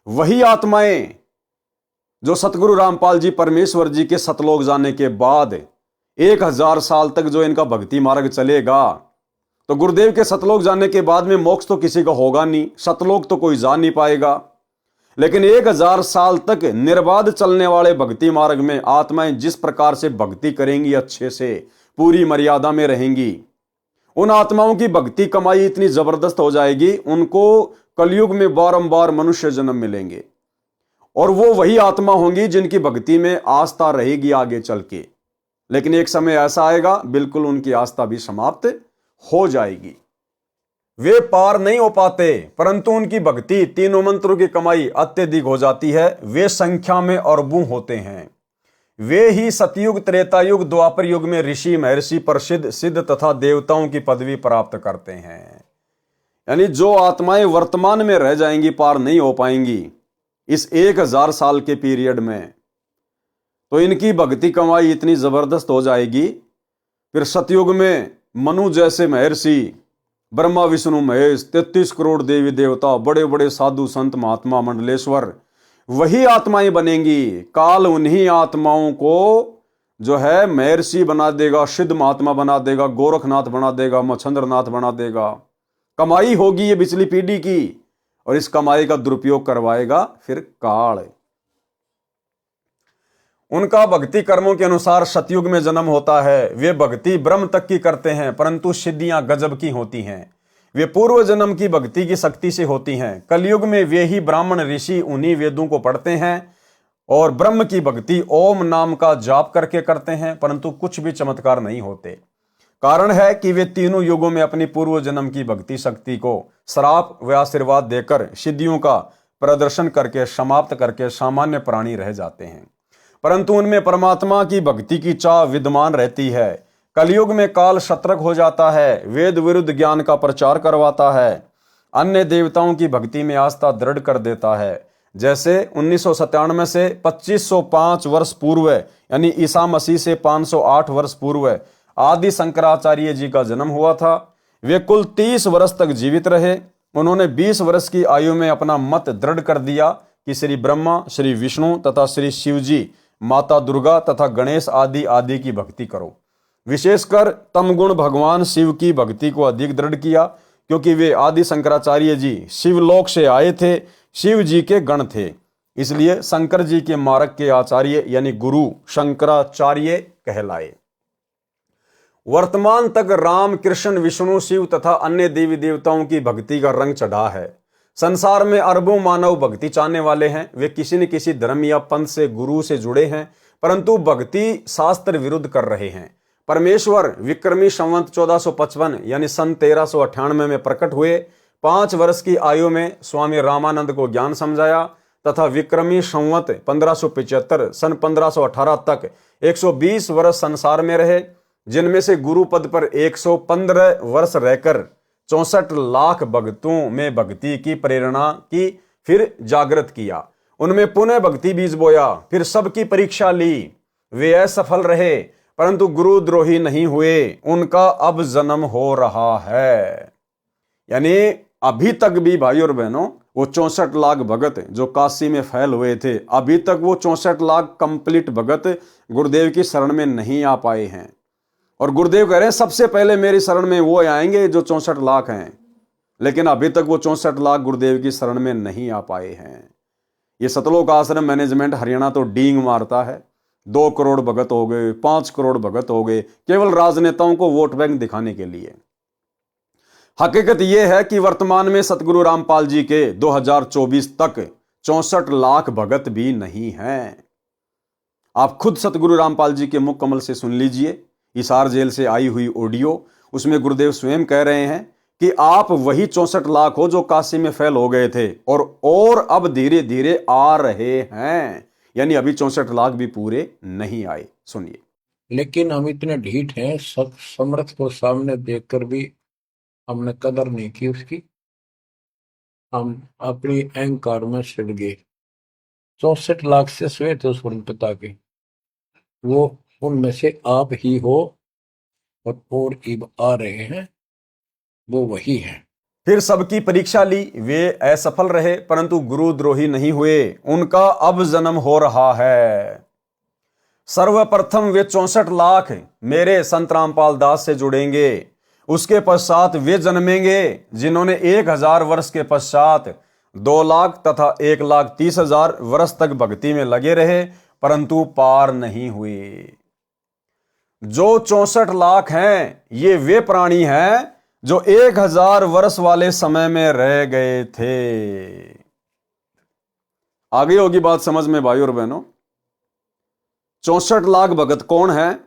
वही आत्माएं जो सतगुरु रामपाल जी परमेश्वर जी के सतलोक जाने के बाद 1000 साल तक जो इनका भक्ति मार्ग चलेगा। तो गुरुदेव के सतलोक जाने के बाद में मोक्ष तो किसी का होगा नहीं, सतलोक तो कोई जा नहीं पाएगा, लेकिन 1000 साल तक निर्बाध चलने वाले भक्ति मार्ग में आत्माएं जिस प्रकार से भक्ति करेंगी, अच्छे से पूरी मर्यादा में रहेंगी, उन आत्माओं की भक्ति कमाई इतनी जबरदस्त हो जाएगी, उनको कलयुग में बारंबार मनुष्य जन्म मिलेंगे। और वो वही आत्मा होंगी जिनकी भक्ति में आस्था रहेगी आगे चल के। लेकिन एक समय ऐसा आएगा बिल्कुल उनकी आस्था भी समाप्त हो जाएगी। वे पार नहीं हो पाते, परंतु उनकी भक्ति तीनों मंत्रों की कमाई अत्यधिक हो जाती है। वे संख्या में अरबों होते हैं। वे ही सतयुग, त्रेता युग, द्वापर युग में ऋषि, महर्षि, प्रसिद्ध, सिद्ध तथा देवताओं की पदवी प्राप्त करते हैं। यानी जो आत्माएं वर्तमान में रह जाएंगी, पार नहीं हो पाएंगी इस 1000 साल के पीरियड में, तो इनकी भक्ति कमाई इतनी जबरदस्त हो जाएगी। फिर सतयुग में मनु जैसे महर्षि, ब्रह्मा विष्णु महेश, 33 करोड़ देवी देवता, बड़े बड़े साधु संत महात्मा मंडलेश्वर, वही आत्माएं बनेंगी। काल उन्हीं आत्माओं को जो है महर्षि बना देगा, सिद्ध महात्मा बना देगा, गोरखनाथ बना देगा, मच्छंद्रनाथ बना देगा। कमाई होगी ये पिछली पीढ़ी की, और इस कमाई का दुरुपयोग करवाएगा फिर काल। उनका भक्ति कर्मों के अनुसार सतयुग में जन्म होता है। वे भक्ति ब्रह्म तक की करते हैं, परंतु सिद्धियां गजब की होती हैं। वे पूर्व जन्म की भक्ति की शक्ति से होती हैं। कलयुग में वे ही ब्राह्मण ऋषि उन्हीं वेदों को पढ़ते हैं और ब्रह्म की भक्ति ओम नाम का जाप करके करते हैं, परंतु कुछ भी चमत्कार नहीं होते। कारण है कि वे तीनों युगों में अपनी पूर्व जन्म की भक्ति शक्ति को श्राप व आशीर्वाद देकर सिद्धियों का प्रदर्शन करके समाप्त करके सामान्य प्राणी रह जाते हैं, परंतु उनमें परमात्मा की भक्ति की चाह विद्यमान रहती है। कलयुग में काल शत्रक हो जाता है, वेद विरुद्ध ज्ञान का प्रचार करवाता है, अन्य देवताओं की भक्ति में आस्था दृढ़ कर देता है। जैसे 1997 से 2505 वर्ष पूर्व यानी ईसा मसीह से 508 वर्ष पूर्व आदि शंकराचार्य जी का जन्म हुआ था। वे कुल 30 वर्ष तक जीवित रहे। उन्होंने 20 वर्ष की आयु में अपना मत दृढ़ कर दिया कि श्री ब्रह्मा, श्री विष्णु तथा श्री शिव जी, माता दुर्गा तथा गणेश आदि आदि की भक्ति करो। विशेषकर तमगुण भगवान शिव की भक्ति को अधिक दृढ़ किया, क्योंकि वे आदि शंकराचार्य जी शिवलोक से आए थे, शिव जी के गण थे। इसलिए शंकर जी के मार्ग के आचार्य यानी गुरु शंकराचार्य कहलाए। वर्तमान तक राम, कृष्ण, विष्णु, शिव तथा अन्य देवी देवताओं की भक्ति का रंग चढ़ा है। संसार में अरबों मानव भक्ति चाहने वाले हैं। वे किसी न किसी धर्म या पंथ से, गुरु से जुड़े हैं, परंतु भक्ति शास्त्र विरुद्ध कर रहे हैं। परमेश्वर विक्रमी संवत 1455 यानी सन 1398 में प्रकट हुए। 5 वर्ष की आयु में स्वामी रामानंद को ज्ञान समझाया तथा विक्रमी संवत 1575 सन 1518 तक 120 वर्ष संसार में रहे, जिनमें से गुरु पद पर 115 वर्ष रहकर 64 लाख भक्तों में भक्ति की प्रेरणा की, फिर जागृत किया। उनमें पुनः भक्ति बीज बोया, फिर सबकी परीक्षा ली। वे असफल रहे, परंतु गुरुद्रोही नहीं हुए। उनका अब जन्म हो रहा है। यानी अभी तक भी भाई और बहनों, वो 64 लाख भगत जो काशी में फैल हुए थे, अभी तक वो 64 लाख कंप्लीट भगत गुरुदेव की शरण में नहीं आ पाए हैं। और गुरुदेव कह रहे हैं सबसे पहले मेरी शरण में वो आएंगे जो 64 लाख हैं, लेकिन अभी तक वो 64 लाख गुरुदेव की शरण में नहीं आ पाए हैं। ये सतलोक आश्रम मैनेजमेंट हरियाणा तो डींग मारता है। 2 करोड़ भगत हो गए, 5 करोड़ भगत हो गए, केवल राजनेताओं को वोट बैंक दिखाने के लिए। हकीकत यह है कि वर्तमान में सतगुरु रामपाल जी के 2024 तक 64 लाख भगत भी नहीं हैं। आप खुद सतगुरु रामपाल जी के मुख कमल से सुन लीजिए हिसार जेल से आई हुई ऑडियो। उसमें गुरुदेव स्वयं कह रहे हैं कि आप वही 64 लाख हो जो काशी में फैल हो गए थे और अब धीरे धीरे आ रहे हैं। यानी अभी 64 लाख भी पूरे नहीं आए। सुनिए। लेकिन हम इतने ढीठ हैं, समर्थ को सामने देखकर भी हमने कदर नहीं की उसकी। हम अपनी अहंकार में सिड़ गए। 64 लाख से श्वेत उस पिता के, वो उनमें से आप ही हो और इब आ रहे हैं, वो वही है। फिर सबकी परीक्षा ली, वे असफल रहे, परंतु गुरुद्रोही नहीं हुए। उनका अब जन्म हो रहा है। सर्वप्रथम वे 64 लाख मेरे संत रामपाल दास से जुड़ेंगे। उसके पश्चात वे जन्मेंगे जिन्होंने 1000 वर्ष के पश्चात 2 लाख तथा 1,30,000 वर्ष तक भक्ति में लगे रहे, परंतु पार नहीं हुए। जो 64 लाख हैं, ये वे प्राणी हैं जो 1000 वर्ष वाले समय में रह गए थे। आ गई होगी बात समझ में भाई और बहनों। 64 लाख भगत कौन है?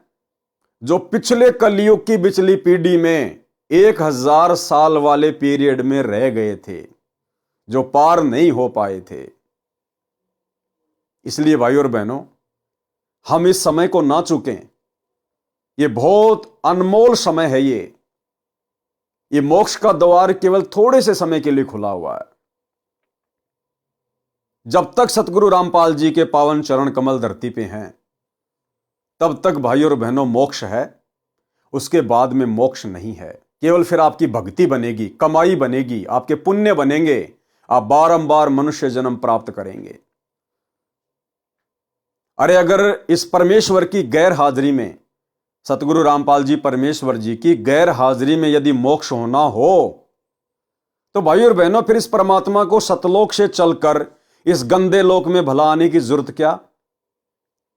जो पिछले कलयुग की पिछली पीढ़ी में 1000 साल वाले पीरियड में रह गए थे, जो पार नहीं हो पाए थे। इसलिए भाई और बहनों, हम इस समय को ना चूकें। ये बहुत अनमोल समय है। ये मोक्ष का द्वार केवल थोड़े से समय के लिए खुला हुआ है। जब तक सतगुरु रामपाल जी के पावन चरण कमल धरती पे हैं, तब तक भाई और बहनों मोक्ष है। उसके बाद में मोक्ष नहीं है। केवल फिर आपकी भक्ति बनेगी, कमाई बनेगी, आपके पुण्य बनेंगे, आप बारंबार मनुष्य जन्म प्राप्त करेंगे। अरे अगर इस परमेश्वर की गैर हाजिरी में, सतगुरु रामपाल जी परमेश्वर जी की गैर हाजिरी में यदि मोक्ष होना हो, तो भाई और बहनों फिर इस परमात्मा को सतलोक से चलकर इस गंदे लोक में भला आने की जरूरत क्या?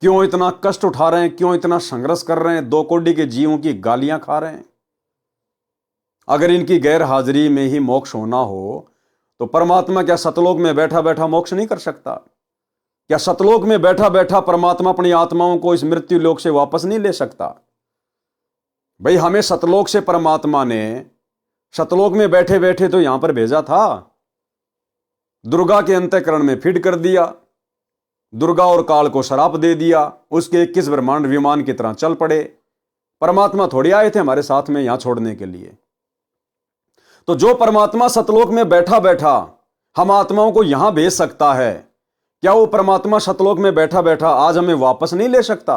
क्यों इतना कष्ट उठा रहे हैं? क्यों इतना संघर्ष कर रहे हैं? 2 कोटि के जीवों की गालियां खा रहे हैं। अगर इनकी गैर हाजिरी में ही मोक्ष होना हो, तो परमात्मा क्या सतलोक में बैठा बैठा मोक्ष नहीं कर सकता? क्या सतलोक में बैठा बैठा परमात्मा अपनी आत्माओं को इस मृत्यु लोक से वापस नहीं ले सकता? भाई हमें सतलोक से परमात्मा ने सतलोक में बैठे बैठे तो यहां पर भेजा था। दुर्गा के अंतःकरण में फिट कर दिया, दुर्गा और काल को श्राप दे दिया, उसके 21 ब्रह्मांड विमान की तरह चल पड़े। परमात्मा थोड़ी आए थे हमारे साथ में यहां छोड़ने के लिए। तो जो परमात्मा सतलोक में बैठा बैठा हम आत्माओं को यहां भेज सकता है, क्या वो परमात्मा सतलोक में बैठा बैठा आज हमें वापस नहीं ले सकता?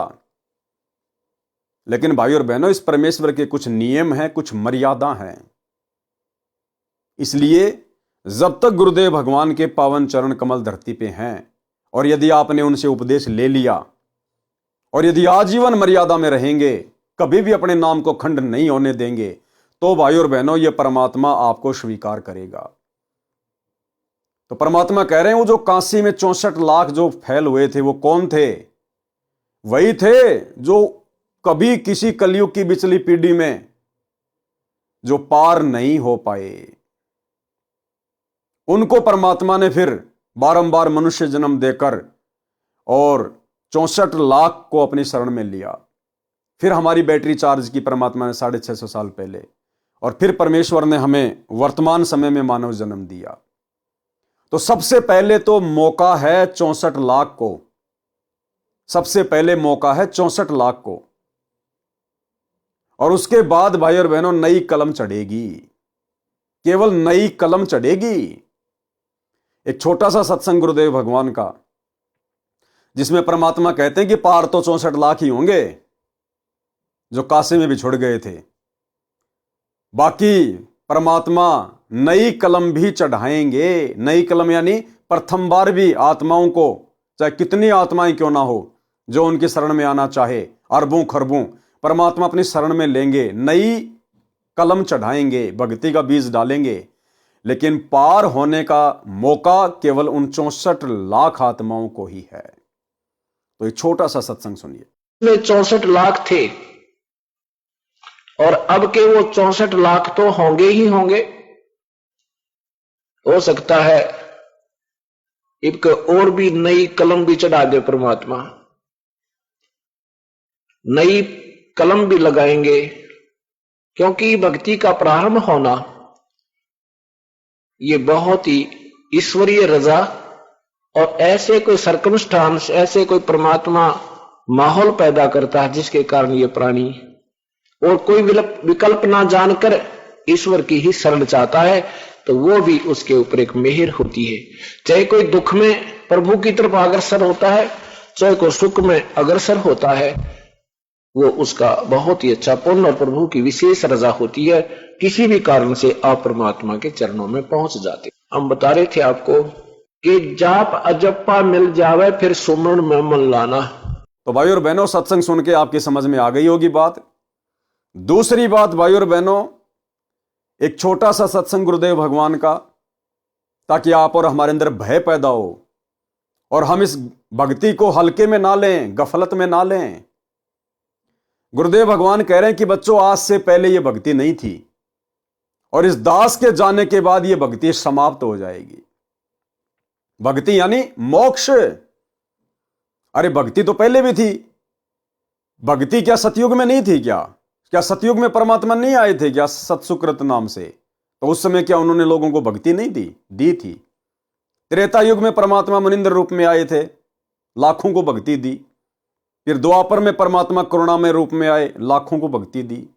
लेकिन भाई और बहनों, इस परमेश्वर के कुछ नियम हैं, कुछ मर्यादा हैं। इसलिए जब तक गुरुदेव भगवान के पावन चरण कमल धरती पे हैं, और यदि आपने उनसे उपदेश ले लिया, और यदि आजीवन मर्यादा में रहेंगे, कभी भी अपने नाम को खंड नहीं होने देंगे, तो भाई और बहनों ये परमात्मा आपको स्वीकार करेगा। तो परमात्मा कह रहे हैं वो जो काशी में 64 लाख जो फैल हुए थे, वो कौन थे? वही थे जो कभी किसी कलयुग की पिछली पीढ़ी में जो पार नहीं हो पाए। उनको परमात्मा ने फिर बारंबार मनुष्य जन्म देकर और 64 लाख को अपनी शरण में लिया। फिर हमारी बैटरी चार्ज की परमात्मा ने 650 साल पहले, और फिर परमेश्वर ने हमें वर्तमान समय में मानव जन्म दिया। तो सबसे पहले तो मौका है 64 लाख को, सबसे पहले मौका है 64 लाख को। और उसके बाद भाई और बहनों नई कलम चढ़ेगी, केवल नई कलम चढ़ेगी। एक छोटा सा सत्संग गुरुदेव भगवान का, जिसमें परमात्मा कहते हैं कि पार तो 64 लाख ही होंगे जो काशी में बिछुड़ गए थे। बाकी परमात्मा नई कलम भी चढ़ाएंगे। नई कलम यानी प्रथम बार भी आत्माओं को, चाहे कितनी आत्माएं क्यों ना हो, जो उनकी शरण में आना चाहे, अरबों खरबों परमात्मा अपनी शरण में लेंगे, नई कलम चढ़ाएंगे, भक्ति का बीज डालेंगे। लेकिन पार होने का मौका केवल उन 64 लाख आत्माओं को ही है। तो एक छोटा सा सत्संग सुनिए। में 64 लाख थे, और अब के वो 64 लाख तो होंगे ही होंगे। हो सकता है एक और भी नई कलम भी चढ़ा दे परमात्मा, नई कलम भी लगाएंगे। क्योंकि भक्ति का प्रारंभ होना ये बहुत ही ईश्वरीय रजा, और ऐसे कोई सर्कमस्टांस, ऐसे कोई परमात्मा माहौल पैदा करता है जिसके कारण ये प्राणी और कोई विकल्प ना जानकर ईश्वर की ही शरण चाहता है, तो वो भी उसके ऊपर एक मेहर होती है। चाहे कोई दुख में प्रभु की तरफ अग्रसर होता है, चाहे कोई सुख में अग्रसर होता है, वो उसका बहुत ही अच्छा पुण्य और प्रभु की विशेष रजा होती है। किसी भी कारण से आप परमात्मा के चरणों में पहुंच जाते। हम बता रहे थे आपको कि जाप अजप्पा मिल जावे फिर सुमरण में मन लाना। तो भाई और बहनों, सत्संग सुन के आपकी समझ में आ गई होगी बात। दूसरी बात भाई और बहनों, एक छोटा सा सत्संग गुरुदेव भगवान का, ताकि आप और हमारे अंदर भय पैदा हो और हम इस भक्ति को हल्के में ना लें, गफलत में ना लें। गुरुदेव भगवान कह रहे हैं कि बच्चों, आज से पहले यह भक्ति नहीं थी, और इस दास के जाने के बाद यह भक्ति समाप्त हो जाएगी। भक्ति यानी मोक्ष। अरे भक्ति तो पहले भी थी। भक्ति क्या सतयुग में नहीं थी क्या? क्या सतयुग में परमात्मा नहीं आए थे क्या सत्सुकृत नाम से? तो उस समय क्या उन्होंने लोगों को भक्ति नहीं दी? दी थी। त्रेता युग में परमात्मा मुनिंद्र रूप में आए थे, लाखों को भक्ति दी। फिर द्वापर में परमात्मा करुणामय रूप में आए, लाखों को भक्ति दी।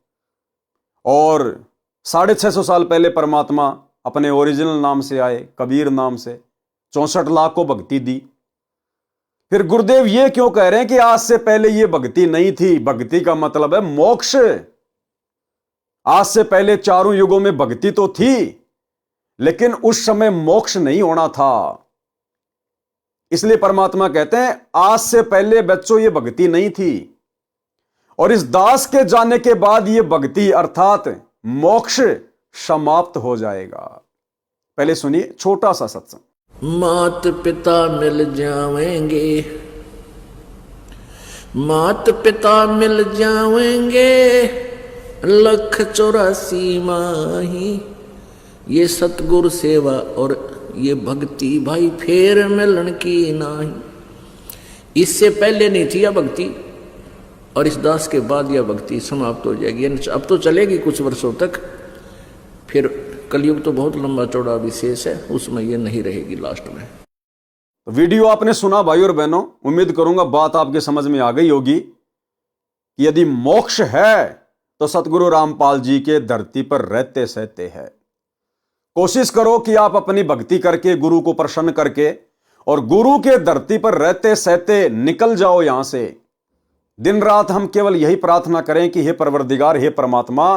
और 650 साल पहले परमात्मा अपने ओरिजिनल नाम से आए, कबीर नाम से, 64 लाख को भक्ति दी। फिर गुरुदेव ये क्यों कह रहे हैं कि आज से पहले ये भक्ति नहीं थी? भक्ति का मतलब है मोक्ष। आज से पहले चारों युगों में भक्ति तो थी, लेकिन उस समय मोक्ष नहीं होना था। इसलिए परमात्मा कहते हैं आज से पहले बच्चों ये भक्ति नहीं थी, और इस दास के जाने के बाद ये भक्ति अर्थात मोक्ष समाप्त हो जाएगा। पहले सुनिए छोटा सा सत्संग। मात पिता मिल जाएंगे, मात पिता मिल जाएंगे, 184 माही, ये सतगुरु सेवा और ये भक्ति भाई फेर मिलन की नाही। इससे पहले नहीं थी यह भक्ति, और इस दास के बाद यह भक्ति समाप्त हो जाएगी। अब तो चलेगी कुछ वर्षों तक, फिर कलयुग तो बहुत लंबा चौड़ा विशेष है, उसमें ये नहीं रहेगी लास्ट में। तो वीडियो आपने सुना भाई और बहनों, उम्मीद करूंगा बात आपके समझ में आ गई होगी कि यदि मोक्ष है तो सतगुरु रामपाल जी के धरती पर रहते सहते हैं। कोशिश करो कि आप अपनी भक्ति करके, गुरु को प्रसन्न करके, और गुरु के धरती पर रहते सहते निकल जाओ यहां से। दिन रात हम केवल यही प्रार्थना करें कि हे परवरदिगार, हे परमात्मा,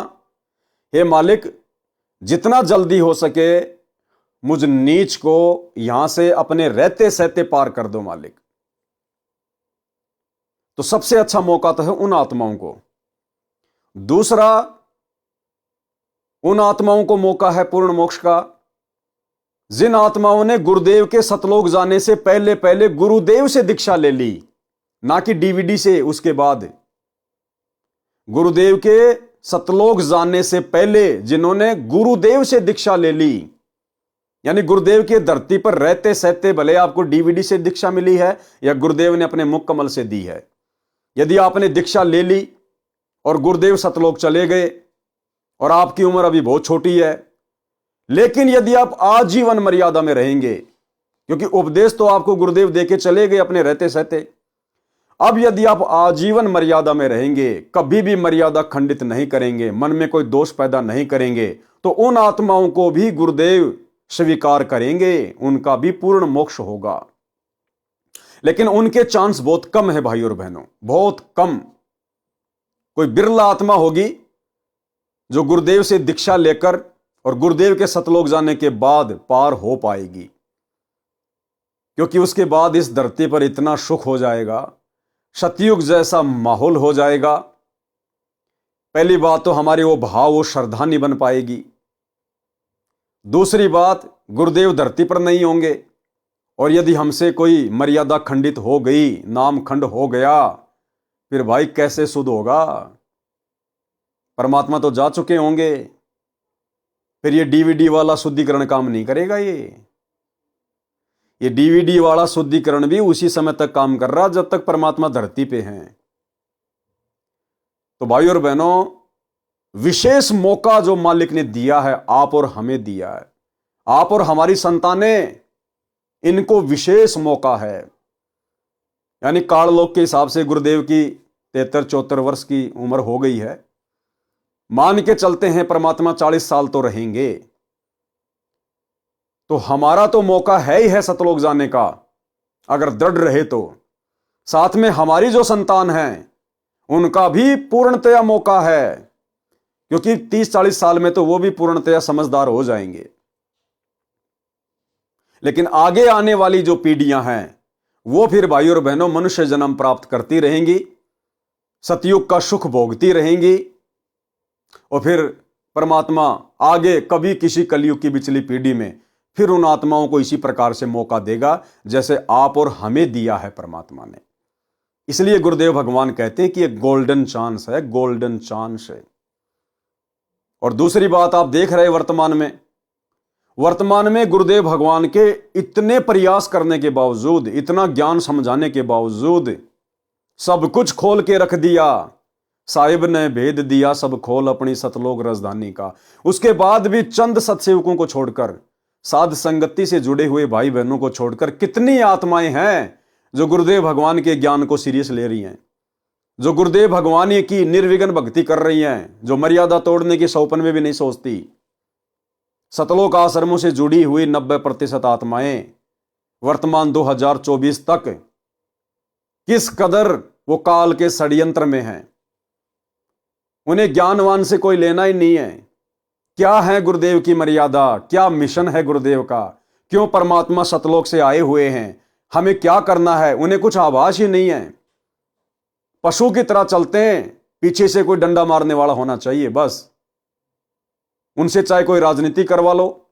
हे मालिक, जितना जल्दी हो सके मुझ नीच को यहां से अपने रहते सहते पार कर दो मालिक। तो सबसे अच्छा मौका तो है उन आत्माओं को। दूसरा, उन आत्माओं को मौका है पूर्ण मोक्ष का जिन आत्माओं ने गुरुदेव के सतलोक जाने से पहले पहले गुरुदेव से दीक्षा ले ली, ना कि डीवीडी से। उसके बाद गुरुदेव के सतलोक जाने से पहले जिन्होंने गुरुदेव से दीक्षा ले ली, यानी गुरुदेव की धरती पर रहते सहते, भले आपको डीवीडी से दीक्षा मिली है या गुरुदेव ने अपने मुख कमल से दी है, यदि आपने दीक्षा ले ली और गुरुदेव सतलोक चले गए और आपकी उम्र अभी बहुत छोटी है, लेकिन यदि आप आजीवन मर्यादा में रहेंगे, क्योंकि उपदेश तो आपको गुरुदेव देके चले गए अपने रहते सहते, अब यदि आप आजीवन मर्यादा में रहेंगे, कभी भी मर्यादा खंडित नहीं करेंगे, मन में कोई दोष पैदा नहीं करेंगे, तो उन आत्माओं को भी गुरुदेव स्वीकार करेंगे, उनका भी पूर्ण मोक्ष होगा। लेकिन उनके चांस बहुत कम है भाई और बहनों, बहुत कम। कोई बिरला आत्मा होगी जो गुरुदेव से दीक्षा लेकर और गुरुदेव के सतलोक जाने के बाद पार हो पाएगी, क्योंकि उसके बाद इस धरती पर इतना सुख हो जाएगा, सतयुग जैसा माहौल हो जाएगा। पहली बात तो हमारे वो भाव, वो श्रद्धा नहीं बन पाएगी। दूसरी बात, गुरुदेव धरती पर नहीं होंगे, और यदि हमसे कोई मर्यादा खंडित हो गई, नाम खंड हो गया, फिर भाई कैसे शुद्ध होगा? परमात्मा तो जा चुके होंगे, फिर ये डीवीडी वाला शुद्धिकरण काम नहीं करेगा। ये डीवीडी वाला शुद्धिकरण भी उसी समय तक काम कर रहा जब तक परमात्मा धरती पे हैं। तो भाई और बहनों, विशेष मौका जो मालिक ने दिया है, आप और हमें दिया है, आप और हमारी संतानें, इनको विशेष मौका है। यानी काललोक के हिसाब से गुरुदेव की 73-74 वर्ष की उम्र हो गई है, मान के चलते हैं परमात्मा 40 साल तो रहेंगे, तो हमारा तो मौका है ही है सतलोक जाने का, अगर दृढ़ रहे तो। साथ में हमारी जो संतान है उनका भी पूर्णतया मौका है, क्योंकि 30-40 साल में तो वो भी पूर्णतया समझदार हो जाएंगे। लेकिन आगे आने वाली जो पीढ़ियां हैं वो फिर भाई और बहनों मनुष्य जन्म प्राप्त करती रहेंगी, सतयुग का सुख भोगती रहेंगी, और फिर परमात्मा आगे कभी किसी कलयुग की पिछली पीढ़ी में फिर उन आत्माओं को इसी प्रकार से मौका देगा जैसे आप और हमें दिया है परमात्मा ने। इसलिए गुरुदेव भगवान कहते हैं कि एक गोल्डन चांस है, गोल्डन चांस है। और दूसरी बात आप देख रहे वर्तमान में, वर्तमान में गुरुदेव भगवान के इतने प्रयास करने के बावजूद, इतना ज्ञान समझाने के बावजूद, सब कुछ खोल के रख दिया, साहिब ने भेद दिया सब खोल अपनी सतलोक राजधानी का। उसके बाद भी चंद सत्सेवकों को छोड़कर, साध संगति से जुड़े हुए भाई बहनों को छोड़कर कितनी आत्माएं हैं जो गुरुदेव भगवान के ज्ञान को सीरियस ले रही हैं, जो गुरुदेव भगवान की निर्विघ्न भक्ति कर रही हैं, जो मर्यादा तोड़ने की सौपन में भी नहीं सोचती। सतलोक आश्रमों से जुड़ी हुई 90% आत्माएं वर्तमान 2024 तक किस कदर वो काल के षड्यंत्र में हैं। उन्हें ज्ञानवान से कोई लेना ही नहीं है। क्या है गुरुदेव की मर्यादा, क्या मिशन है गुरुदेव का, क्यों परमात्मा सतलोक से आए हुए हैं, हमें क्या करना है, उन्हें कुछ आभास ही नहीं है। पशु की तरह चलते हैं, पीछे से कोई डंडा मारने वाला होना चाहिए बस। उनसे चाहे कोई राजनीति करवा लो,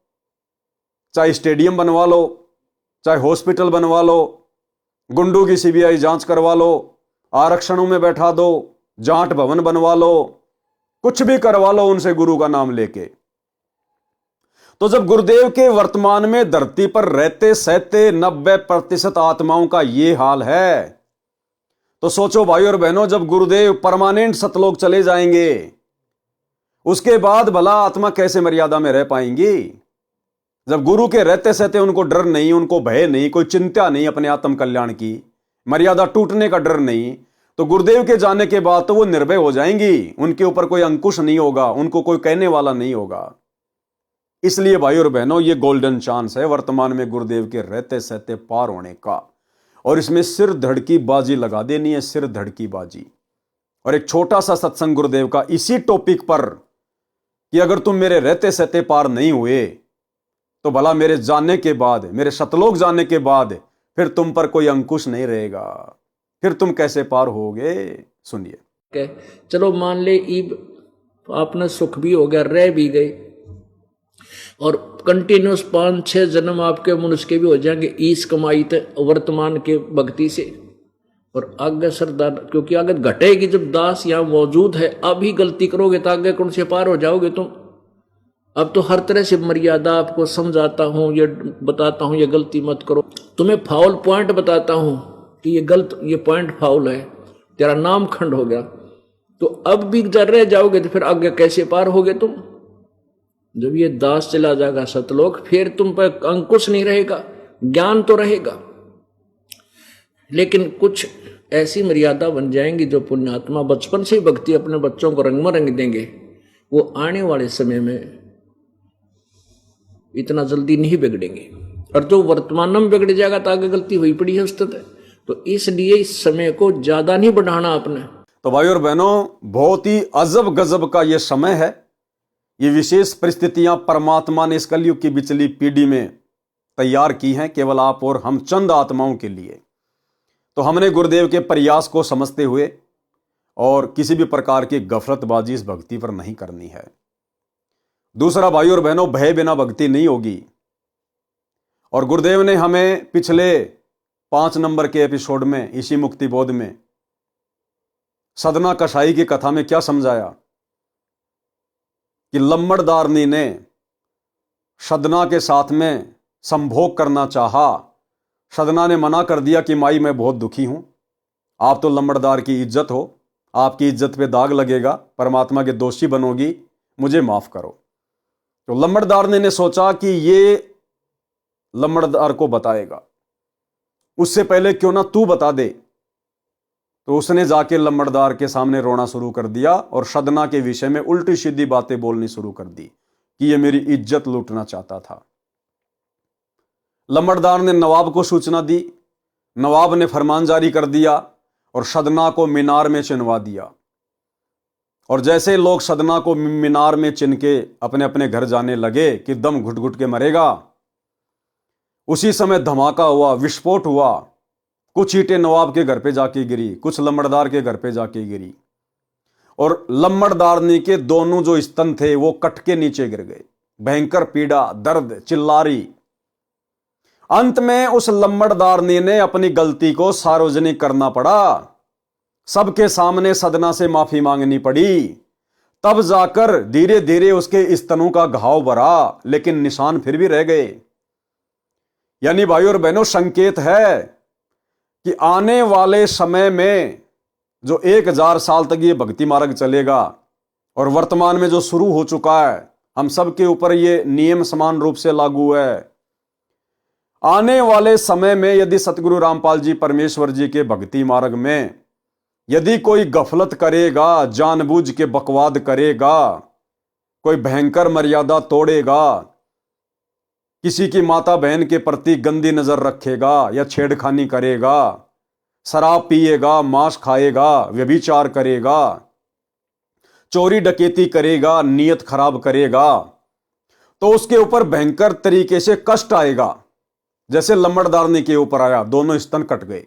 चाहे स्टेडियम बनवा लो, चाहे हॉस्पिटल बनवा लो, गुंडों की सीबीआई जांच करवा लो, आरक्षणों में बैठा दो, जाट भवन बनवा लो, कुछ भी करवा लो उनसे गुरु का नाम लेके। तो जब गुरुदेव के वर्तमान में धरती पर रहते सहते 90% आत्माओं का ये हाल है, तो सोचो भाई और बहनों, जब गुरुदेव परमानेंट सतलोक चले जाएंगे, उसके बाद भला आत्मा कैसे मर्यादा में रह पाएंगी। जब गुरु के रहते सहते उनको डर नहीं, उनको भय नहीं, कोई चिंता नहीं अपने आत्म कल्याण की, मर्यादा टूटने का डर नहीं, तो गुरुदेव के जाने के बाद तो वो निर्भय हो जाएंगी। उनके ऊपर कोई अंकुश नहीं होगा, उनको कोई कहने वाला नहीं होगा। इसलिए भाई और बहनों, ये गोल्डन चांस है वर्तमान में गुरुदेव के रहते सहते पार होने का, और इसमें सिर धड़की बाजी लगा देनी है, सिर धड़की बाजी। और एक छोटा सा सत्संग गुरुदेव का इसी टॉपिक पर कि अगर तुम मेरे रहते सहते पार नहीं हुए तो भला मेरे जाने के बाद, मेरे सतलोक जाने के बाद फिर तुम पर कोई अंकुश नहीं रहेगा, फिर तुम कैसे पार होगे। सुनिए। चलो मान ले ईब आपने सुख भी हो गया, रह भी गए, और कंटिन्यूस 5-6 जन्म आपके मनुष्य के भी हो जाएंगे ईस कमाई थे वर्तमान के भक्ति से। और आगे सरदार, क्योंकि आगे घटेगी जब दास यहाँ मौजूद है, अभी गलती करोगे तो आगे कौन से पार हो जाओगे तुम। अब तो हर तरह से मर्यादा आपको समझाता हूं, ये बताता हूं ये गलती मत करो, तुम्हें फाउल पॉइंट बताता हूं कि ये गलत, ये पॉइंट फाउल है, तेरा नाम खंड हो गया। तो अब भी जर रह जाओगे तो फिर आगे कैसे पार होगे तुम। जब ये दास चला जाएगा सतलोक, फिर तुम पर अंकुश नहीं रहेगा, ज्ञान तो रहेगा, लेकिन कुछ ऐसी मर्यादा बन जाएंगी जो पुण्यात्मा बचपन से ही भक्ति अपने बच्चों को रंग में रंग देंगे, वो आने वाले समय में इतना जल्दी नहीं बिगड़ेंगे। और जो वर्तमान में बिगड़ जाएगा तो आगे गलती हुई पड़ी है उस्ताद। तो इसलिए इस समय को ज्यादा नहीं बढ़ाना आपने। तो भाई और बहनों, बहुत ही अजब गजब का ये समय है। ये विशेष परिस्थितियां परमात्मा ने इस कलयुग की बिचली पीढ़ी में तैयार की हैं, केवल आप और हम चंद आत्माओं के लिए। तो हमने गुरुदेव के प्रयास को समझते हुए और किसी भी प्रकार की गफलतबाजी इस भक्ति पर नहीं करनी है। दूसरा भाई और बहनों, भय बिना भक्ति नहीं होगी। और गुरुदेव ने हमें पिछले 5 नंबर के एपिसोड में, इसी मुक्ति बोध में, सदना कसाई की कथा में क्या समझाया कि लम्बड़दारनी ने सदना के साथ में संभोग करना चाहा। सदना ने मना कर दिया कि माई मैं बहुत दुखी हूं, आप तो लम्बड़दार की इज्जत हो, आपकी इज्जत पे दाग लगेगा, परमात्मा के दोषी बनोगी, मुझे माफ करो। तो लम्बड़दारनी ने सोचा कि ये लम्बड़दार को बताएगा, उससे पहले क्यों ना तू बता दे। तो उसने जाके लम्बड़दार के सामने रोना शुरू कर दिया और सदना के विषय में उल्टी सीधी बातें बोलनी शुरू कर दी कि ये मेरी इज्जत लूटना चाहता था। लम्बड़दार ने नवाब को सूचना दी, नवाब ने फरमान जारी कर दिया और सदना को मीनार में चिनवा दिया। और जैसे लोग सदना को मीनार में चिन के अपने अपने घर जाने लगे कि दम घुट घुट के मरेगा, उसी समय धमाका हुआ, विस्फोट हुआ। कुछ ईंटें नवाब के घर पे जाके गिरी, कुछ लम्बड़दार के घर पे जाके गिरी, और लम्बड़दारनी के दोनों जो स्तन थे वो कट के नीचे गिर गए। भयंकर पीड़ा, दर्द, चिल्लारी। अंत में उस लम्बड़दारनी ने अपनी गलती को सार्वजनिक करना पड़ा, सबके सामने सदना से माफी मांगनी पड़ी। तब जाकर धीरे धीरे उसके स्तनों का घाव भरा, लेकिन निशान फिर भी रह गए। यानी भाई और बहनों, संकेत है कि आने वाले समय में जो 1000 साल तक ये भक्ति मार्ग चलेगा और वर्तमान में जो शुरू हो चुका है, हम सब के ऊपर ये नियम समान रूप से लागू है। आने वाले समय में यदि सतगुरु रामपाल जी परमेश्वर जी के भक्ति मार्ग में यदि कोई गफलत करेगा, जानबूझ के बकवाद करेगा, कोई भयंकर मर्यादा तोड़ेगा, किसी की माता बहन के प्रति गंदी नजर रखेगा या छेड़खानी करेगा, शराब पिएगा, मांस खाएगा, व्यभिचार करेगा, चोरी डकैती करेगा, नियत खराब करेगा, तो उसके ऊपर भयंकर तरीके से कष्ट आएगा, जैसे लंबड़दारनी के ऊपर आया, दोनों स्तन कट गए।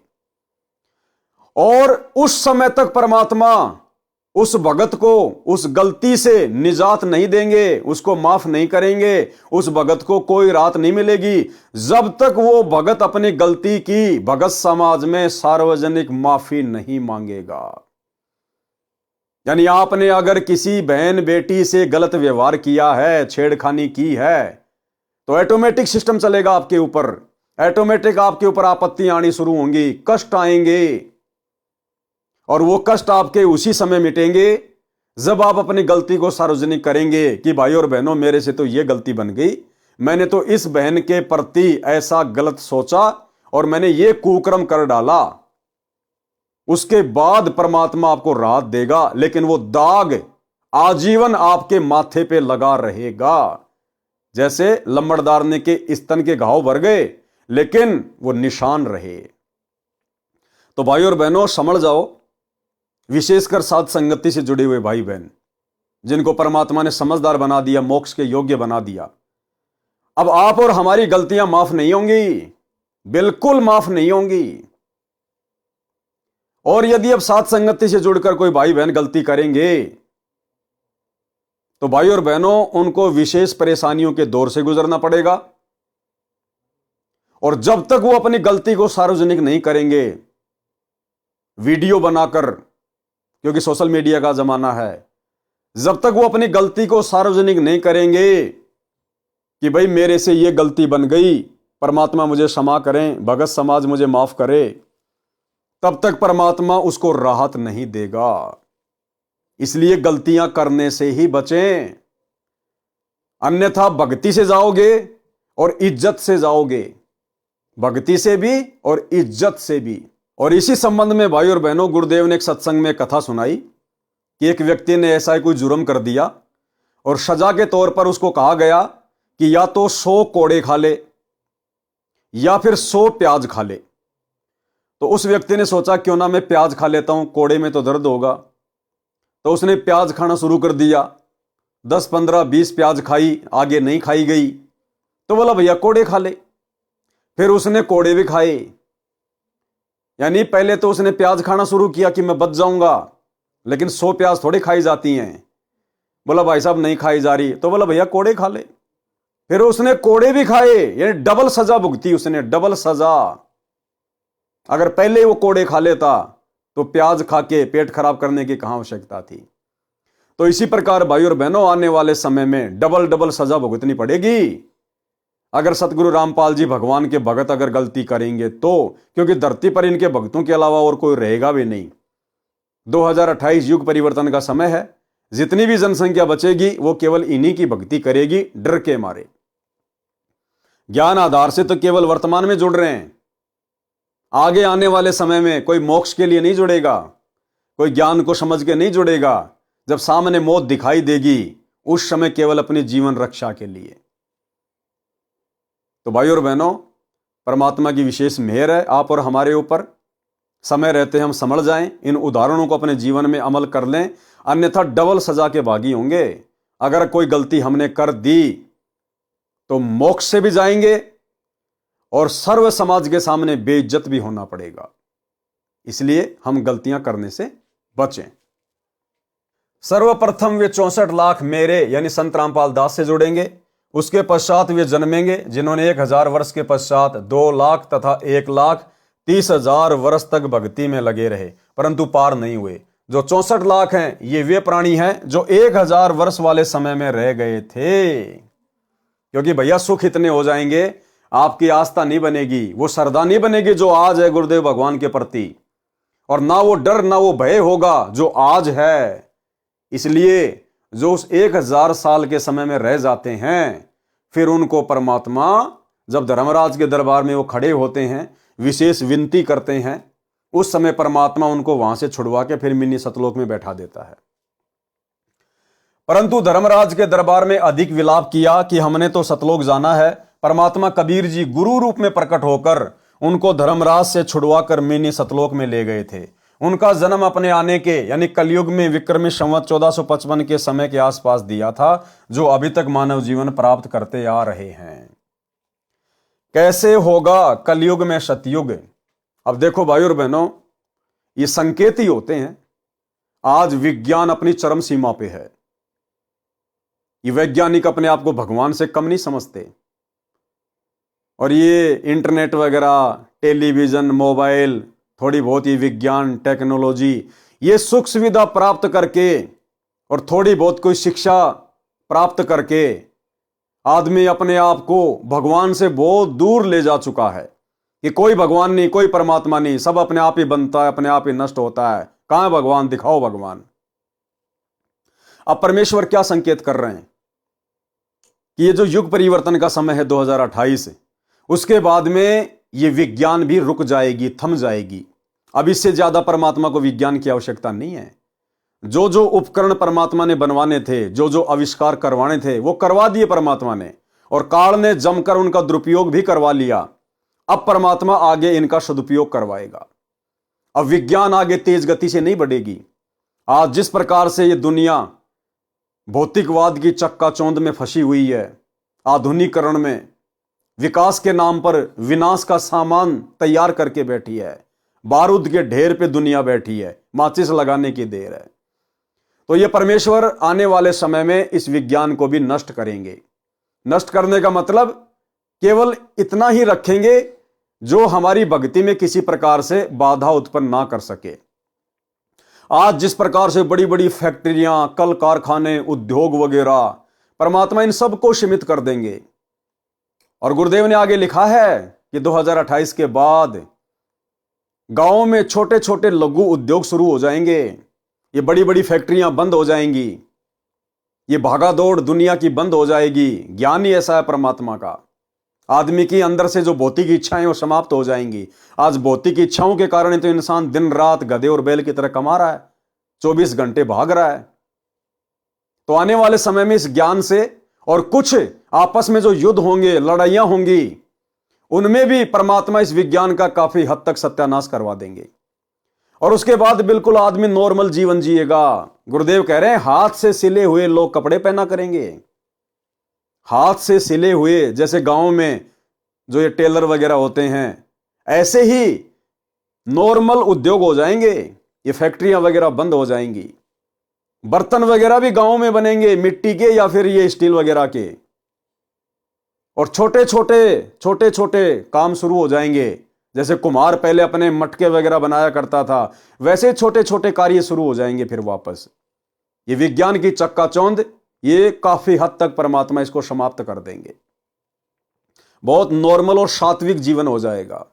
और उस समय तक परमात्मा उस भगत को उस गलती से निजात नहीं देंगे, उसको माफ नहीं करेंगे, उस भगत को कोई राहत नहीं मिलेगी जब तक वो भगत अपनी गलती की भगत समाज में सार्वजनिक माफी नहीं मांगेगा। यानी आपने अगर किसी बहन बेटी से गलत व्यवहार किया है, छेड़खानी की है, तो ऑटोमेटिक सिस्टम चलेगा आपके ऊपर, ऑटोमेटिक आपके ऊपर आपत्ति आनी शुरू होंगी, कष्ट आएंगे। और वो कष्ट आपके उसी समय मिटेंगे जब आप अपनी गलती को सार्वजनिक करेंगे कि भाई और बहनों, मेरे से तो ये गलती बन गई, मैंने तो इस बहन के प्रति ऐसा गलत सोचा और मैंने ये कुकर्म कर डाला। उसके बाद परमात्मा आपको राहत देगा, लेकिन वो दाग आजीवन आपके माथे पे लगा रहेगा। जैसे लंबड़दारने के स्तन के घाव भर गए, लेकिन वो निशान रहे। तो भाई और बहनों, समझ जाओ, विशेषकर साध संगति से जुड़े हुए भाई बहन जिनको परमात्मा ने समझदार बना दिया, मोक्ष के योग्य बना दिया, अब आप और हमारी गलतियां माफ नहीं होंगी, बिल्कुल माफ नहीं होंगी। और यदि अब साध संगति से जुड़कर कोई भाई बहन गलती करेंगे तो भाई और बहनों, उनको विशेष परेशानियों के दौर से गुजरना पड़ेगा। और जब तक वो अपनी गलती को सार्वजनिक नहीं करेंगे, वीडियो बनाकर, क्योंकि सोशल मीडिया का जमाना है, जब तक वो अपनी गलती को सार्वजनिक नहीं करेंगे कि भाई मेरे से ये गलती बन गई, परमात्मा मुझे क्षमा करें, भगत समाज मुझे माफ करे, तब तक परमात्मा उसको राहत नहीं देगा। इसलिए गलतियां करने से ही बचें, अन्यथा भक्ति से जाओगे और इज्जत से जाओगे, भक्ति से भी और इज्जत से भी। और इसी संबंध में भाई और बहनों, गुरुदेव ने एक सत्संग में कथा सुनाई कि एक व्यक्ति ने ऐसा कोई जुर्म कर दिया और सजा के तौर पर उसको कहा गया कि या तो 100 कोड़े खा ले या फिर 100 प्याज खा ले। तो उस व्यक्ति ने सोचा क्यों ना मैं प्याज खा लेता हूं, कोड़े में तो दर्द होगा। तो उसने प्याज खाना शुरू कर दिया, 10, 15, 20 प्याज खाई, आगे नहीं खाई गई तो बोला भैया कोड़े खा ले। फिर उसने कोड़े भी खाए, यानी पहले तो उसने प्याज खाना शुरू किया कि मैं बच जाऊंगा, लेकिन 100 प्याज थोड़ी खाई जाती हैं। बोला भाई साहब नहीं खाई जा रही, तो बोला भैया कोड़े खा ले। फिर उसने कोड़े भी खाए, यानी डबल सजा भुगती उसने, डबल सजा। अगर पहले वो कोड़े खा लेता तो प्याज खा के पेट खराब करने की कहां आवश्यकता थी। तो इसी प्रकार भाई और बहनों, आने वाले समय में डबल डबल सजा भुगतनी पड़ेगी अगर सतगुरु रामपाल जी भगवान के भगत अगर गलती करेंगे तो, क्योंकि धरती पर इनके भक्तों के अलावा और कोई रहेगा भी नहीं। 2028 युग परिवर्तन का समय है, जितनी भी जनसंख्या बचेगी वो केवल इन्हीं की भक्ति करेगी, डर के मारे। ज्ञान आधार से तो केवल वर्तमान में जुड़ रहे हैं, आगे आने वाले समय में कोई मोक्ष के लिए नहीं जुड़ेगा, कोई ज्ञान को समझ के नहीं जुड़ेगा। जब सामने मौत दिखाई देगी उस समय केवल अपनी जीवन रक्षा के लिए। तो भाई और बहनों, परमात्मा की विशेष मेहर है आप और हमारे ऊपर। समय रहते हम समझ जाएं, इन उदाहरणों को अपने जीवन में अमल कर लें, अन्यथा डबल सजा के भागी होंगे। अगर कोई गलती हमने कर दी तो मोक्ष से भी जाएंगे और सर्व समाज के सामने बेइज्जत भी होना पड़ेगा। इसलिए हम गलतियां करने से बचें। सर्वप्रथम वे 64 लाख मेरे यानी संत रामपाल दास से जुड़ेंगे। उसके पश्चात वे जन्मेंगे जिन्होंने 1000 वर्ष के पश्चात 2 लाख तथा 1,30,000 वर्ष तक भक्ति में लगे रहे, परंतु पार नहीं हुए। जो 64 लाख हैं ये वे प्राणी हैं जो 1000 वर्ष वाले समय में रह गए थे। क्योंकि भैया सुख इतने हो जाएंगे, आपकी आस्था नहीं बनेगी, वो श्रद्धा नहीं बनेगी जो आज है गुरुदेव भगवान के प्रति, और ना वो डर ना वो भय होगा जो आज है। इसलिए जो उस 1000 साल के समय में रह जाते हैं, फिर उनको परमात्मा जब धर्मराज के दरबार में वो खड़े होते हैं, विशेष विनती करते हैं, उस समय परमात्मा उनको वहां से छुड़वा के फिर मिनी सतलोक में बैठा देता है। परंतु धर्मराज के दरबार में अधिक विलाप किया कि हमने तो सतलोक जाना है। परमात्मा कबीर जी गुरु रूप में प्रकट होकर उनको धर्मराज से छुड़वाकर मिनी सतलोक में ले गए थे। उनका जन्म अपने आने के यानी कलयुग में विक्रमी संवत 1455 के समय के आसपास दिया था, जो अभी तक मानव जीवन प्राप्त करते आ रहे हैं। कैसे होगा कलयुग में सतयुग? अब देखो भाई और बहनों, ये संकेत ही होते हैं। आज विज्ञान अपनी चरम सीमा पे है। ये वैज्ञानिक अपने आप को भगवान से कम नहीं समझते, और ये इंटरनेट वगैरह, टेलीविजन, मोबाइल, थोड़ी बहुत ही विज्ञान टेक्नोलॉजी, ये सुख सुविधा प्राप्त करके और थोड़ी बहुत कोई शिक्षा प्राप्त करके आदमी अपने आप को भगवान से बहुत दूर ले जा चुका है कि कोई भगवान नहीं, कोई परमात्मा नहीं, सब अपने आप ही बनता है, अपने आप ही नष्ट होता है। कहां है भगवान? दिखाओ भगवान। अब परमेश्वर क्या संकेत कर रहे हैं कि ये जो युग परिवर्तन का समय है 2028, उसके बाद में ये विज्ञान भी रुक जाएगी, थम जाएगी। अब इससे ज्यादा परमात्मा को विज्ञान की आवश्यकता नहीं है। जो जो उपकरण परमात्मा ने बनवाने थे, जो जो आविष्कार करवाने थे, वो करवा दिए परमात्मा ने, और काल ने जमकर उनका दुरुपयोग भी करवा लिया। अब परमात्मा आगे इनका सदुपयोग करवाएगा। अब विज्ञान आगे तेज गति से नहीं बढ़ेगी। आज जिस प्रकार से ये दुनिया भौतिकवाद की चक्काचौंध में फंसी हुई है, आधुनिकीकरण में, विकास के नाम पर विनाश का सामान तैयार करके बैठी है, बारूद के ढेर पे दुनिया बैठी है, माचिस लगाने की देर है। तो ये परमेश्वर आने वाले समय में इस विज्ञान को भी नष्ट करेंगे। नष्ट करने का मतलब केवल इतना ही रखेंगे जो हमारी भक्ति में किसी प्रकार से बाधा उत्पन्न ना कर सके। आज जिस प्रकार से बड़ी बड़ी फैक्ट्रियां, कल कारखाने, उद्योग वगैरह, परमात्मा इन सबको सीमित कर देंगे। और गुरुदेव ने आगे लिखा है कि 2028 के बाद गांवों में छोटे छोटे लघु उद्योग शुरू हो जाएंगे, ये बड़ी बड़ी फैक्ट्रियां बंद हो जाएंगी, ये भागादौड़ दुनिया की बंद हो जाएगी। ज्ञान ही ऐसा है परमात्मा का। आदमी की अंदर से जो भौतिक इच्छाएं वो समाप्त हो जाएंगी। आज भौतिक इच्छाओं के कारण तो इंसान दिन रात गधे और बैल की तरह कमा रहा है, 24 घंटे भाग रहा है। तो आने वाले समय में इस ज्ञान से, और कुछ आपस में जो युद्ध होंगे, लड़ाइयां होंगी, उनमें भी परमात्मा इस विज्ञान का काफी हद तक सत्यानाश करवा देंगे। और उसके बाद बिल्कुल आदमी नॉर्मल जीवन जिएगा। गुरुदेव कह रहे हैं हाथ से सिले हुए लोग कपड़े पहना करेंगे। हाथ से सिले हुए, जैसे गांव में जो ये टेलर वगैरह होते हैं, ऐसे ही नॉर्मल उद्योग हो जाएंगे। ये फैक्ट्रियां वगैरह बंद हो जाएंगी। बर्तन वगैरह भी गांव में बनेंगे, मिट्टी के या फिर ये स्टील वगैरह के। और छोटे छोटे काम शुरू हो जाएंगे। जैसे कुम्हार पहले अपने मटके वगैरह बनाया करता था, वैसे छोटे छोटे कार्य शुरू हो जाएंगे फिर वापस। ये विज्ञान की चक्काचौंध, ये काफी हद तक परमात्मा इसको समाप्त कर देंगे। बहुत नॉर्मल और सात्विक जीवन हो जाएगा।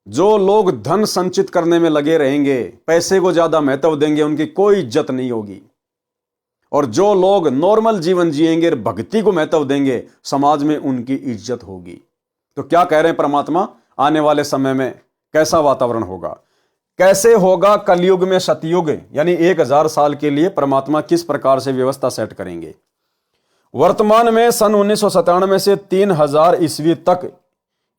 जो लोग धन संचित करने में लगे रहेंगे, पैसे को ज्यादा महत्व देंगे, उनकी कोई इज्जत नहीं होगी। और जो लोग नॉर्मल जीवन जिएंगे, भक्ति को महत्व देंगे, समाज में उनकी इज्जत होगी। तो क्या कह रहे हैं परमात्मा? आने वाले समय में कैसा वातावरण होगा, कैसे होगा कलयुग में सतयुग, यानी 1000 साल के लिए परमात्मा किस प्रकार से व्यवस्था सेट करेंगे। वर्तमान में सन 1997 से 3000 ईस्वी तक,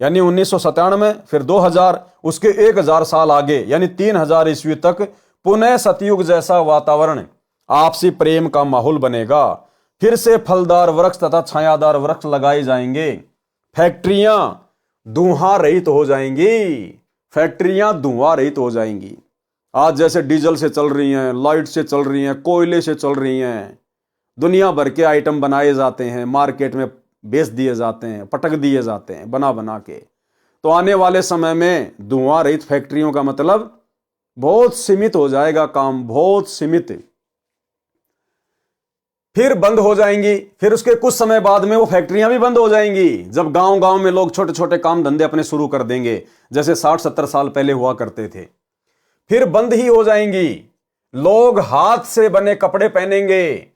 यानी 1997 फिर 2000, उसके 1000 साल आगे यानी 3000 ईस्वी तक पुनः सतयुग जैसा वातावरण, आपसी प्रेम का माहौल बनेगा। फिर से फलदार वृक्ष तथा छायादार वृक्ष लगाए जाएंगे। फैक्ट्रियां धुआं रहित हो जाएंगी। फैक्ट्रियां धुआं रहित हो जाएंगी। आज जैसे डीजल से चल रही हैं, लाइट से चल रही हैं, कोयले से चल रही हैं, दुनिया भर के आइटम बनाए जाते हैं, मार्केट में बेच दिए जाते हैं, पटक दिए जाते हैं बना बना के। तो आने वाले समय में धुआं रहित फैक्ट्रियों का मतलब बहुत सीमित हो जाएगा काम, बहुत सीमित। फिर बंद हो जाएंगी, फिर उसके कुछ समय बाद में वो फैक्ट्रियां भी बंद हो जाएंगी, जब गांव गांव में लोग छोटे छोटे काम धंधे अपने शुरू कर देंगे, जैसे 60-70 साल पहले हुआ करते थे। फिर बंद ही हो जाएंगी। लोग हाथ से बने कपड़े पहनेंगे,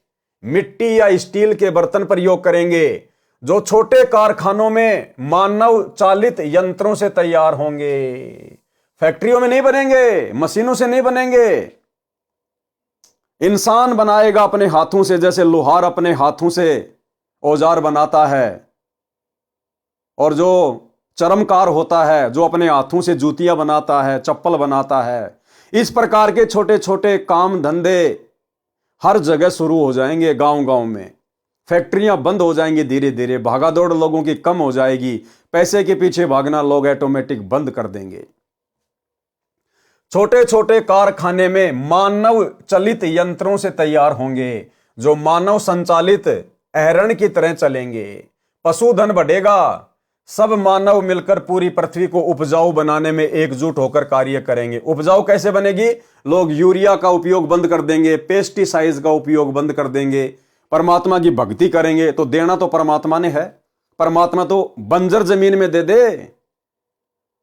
मिट्टी या स्टील के बर्तन प्रयोग करेंगे, जो छोटे कारखानों में मानव चालित यंत्रों से तैयार होंगे। फैक्ट्रियों में नहीं बनेंगे, मशीनों से नहीं बनेंगे। इंसान बनाएगा अपने हाथों से, जैसे लोहार अपने हाथों से औजार बनाता है, और जो चर्मकार होता है जो अपने हाथों से जूतियां बनाता है, चप्पल बनाता है। इस प्रकार के छोटे छोटे काम धंधे हर जगह शुरू हो जाएंगे। गांव गांव में फैक्ट्रियां बंद हो जाएंगी, धीरे धीरे भागादौड़ लोगों की कम हो जाएगी, पैसे के पीछे भागना लोग ऑटोमेटिक बंद कर देंगे। छोटे छोटे कारखाने में मानव चलित यंत्रों से तैयार होंगे, जो मानव संचालित अहरण की तरह चलेंगे। पशुधन बढ़ेगा, सब मानव मिलकर पूरी पृथ्वी को उपजाऊ बनाने में एकजुट होकर कार्य करेंगे। उपजाऊ कैसे बनेगी? लोग यूरिया का उपयोग बंद कर देंगे, पेस्टिसाइड्स का उपयोग बंद कर देंगे, परमात्मा की भक्ति करेंगे। तो देना तो परमात्मा ने है, परमात्मा तो बंजर जमीन में दे दे।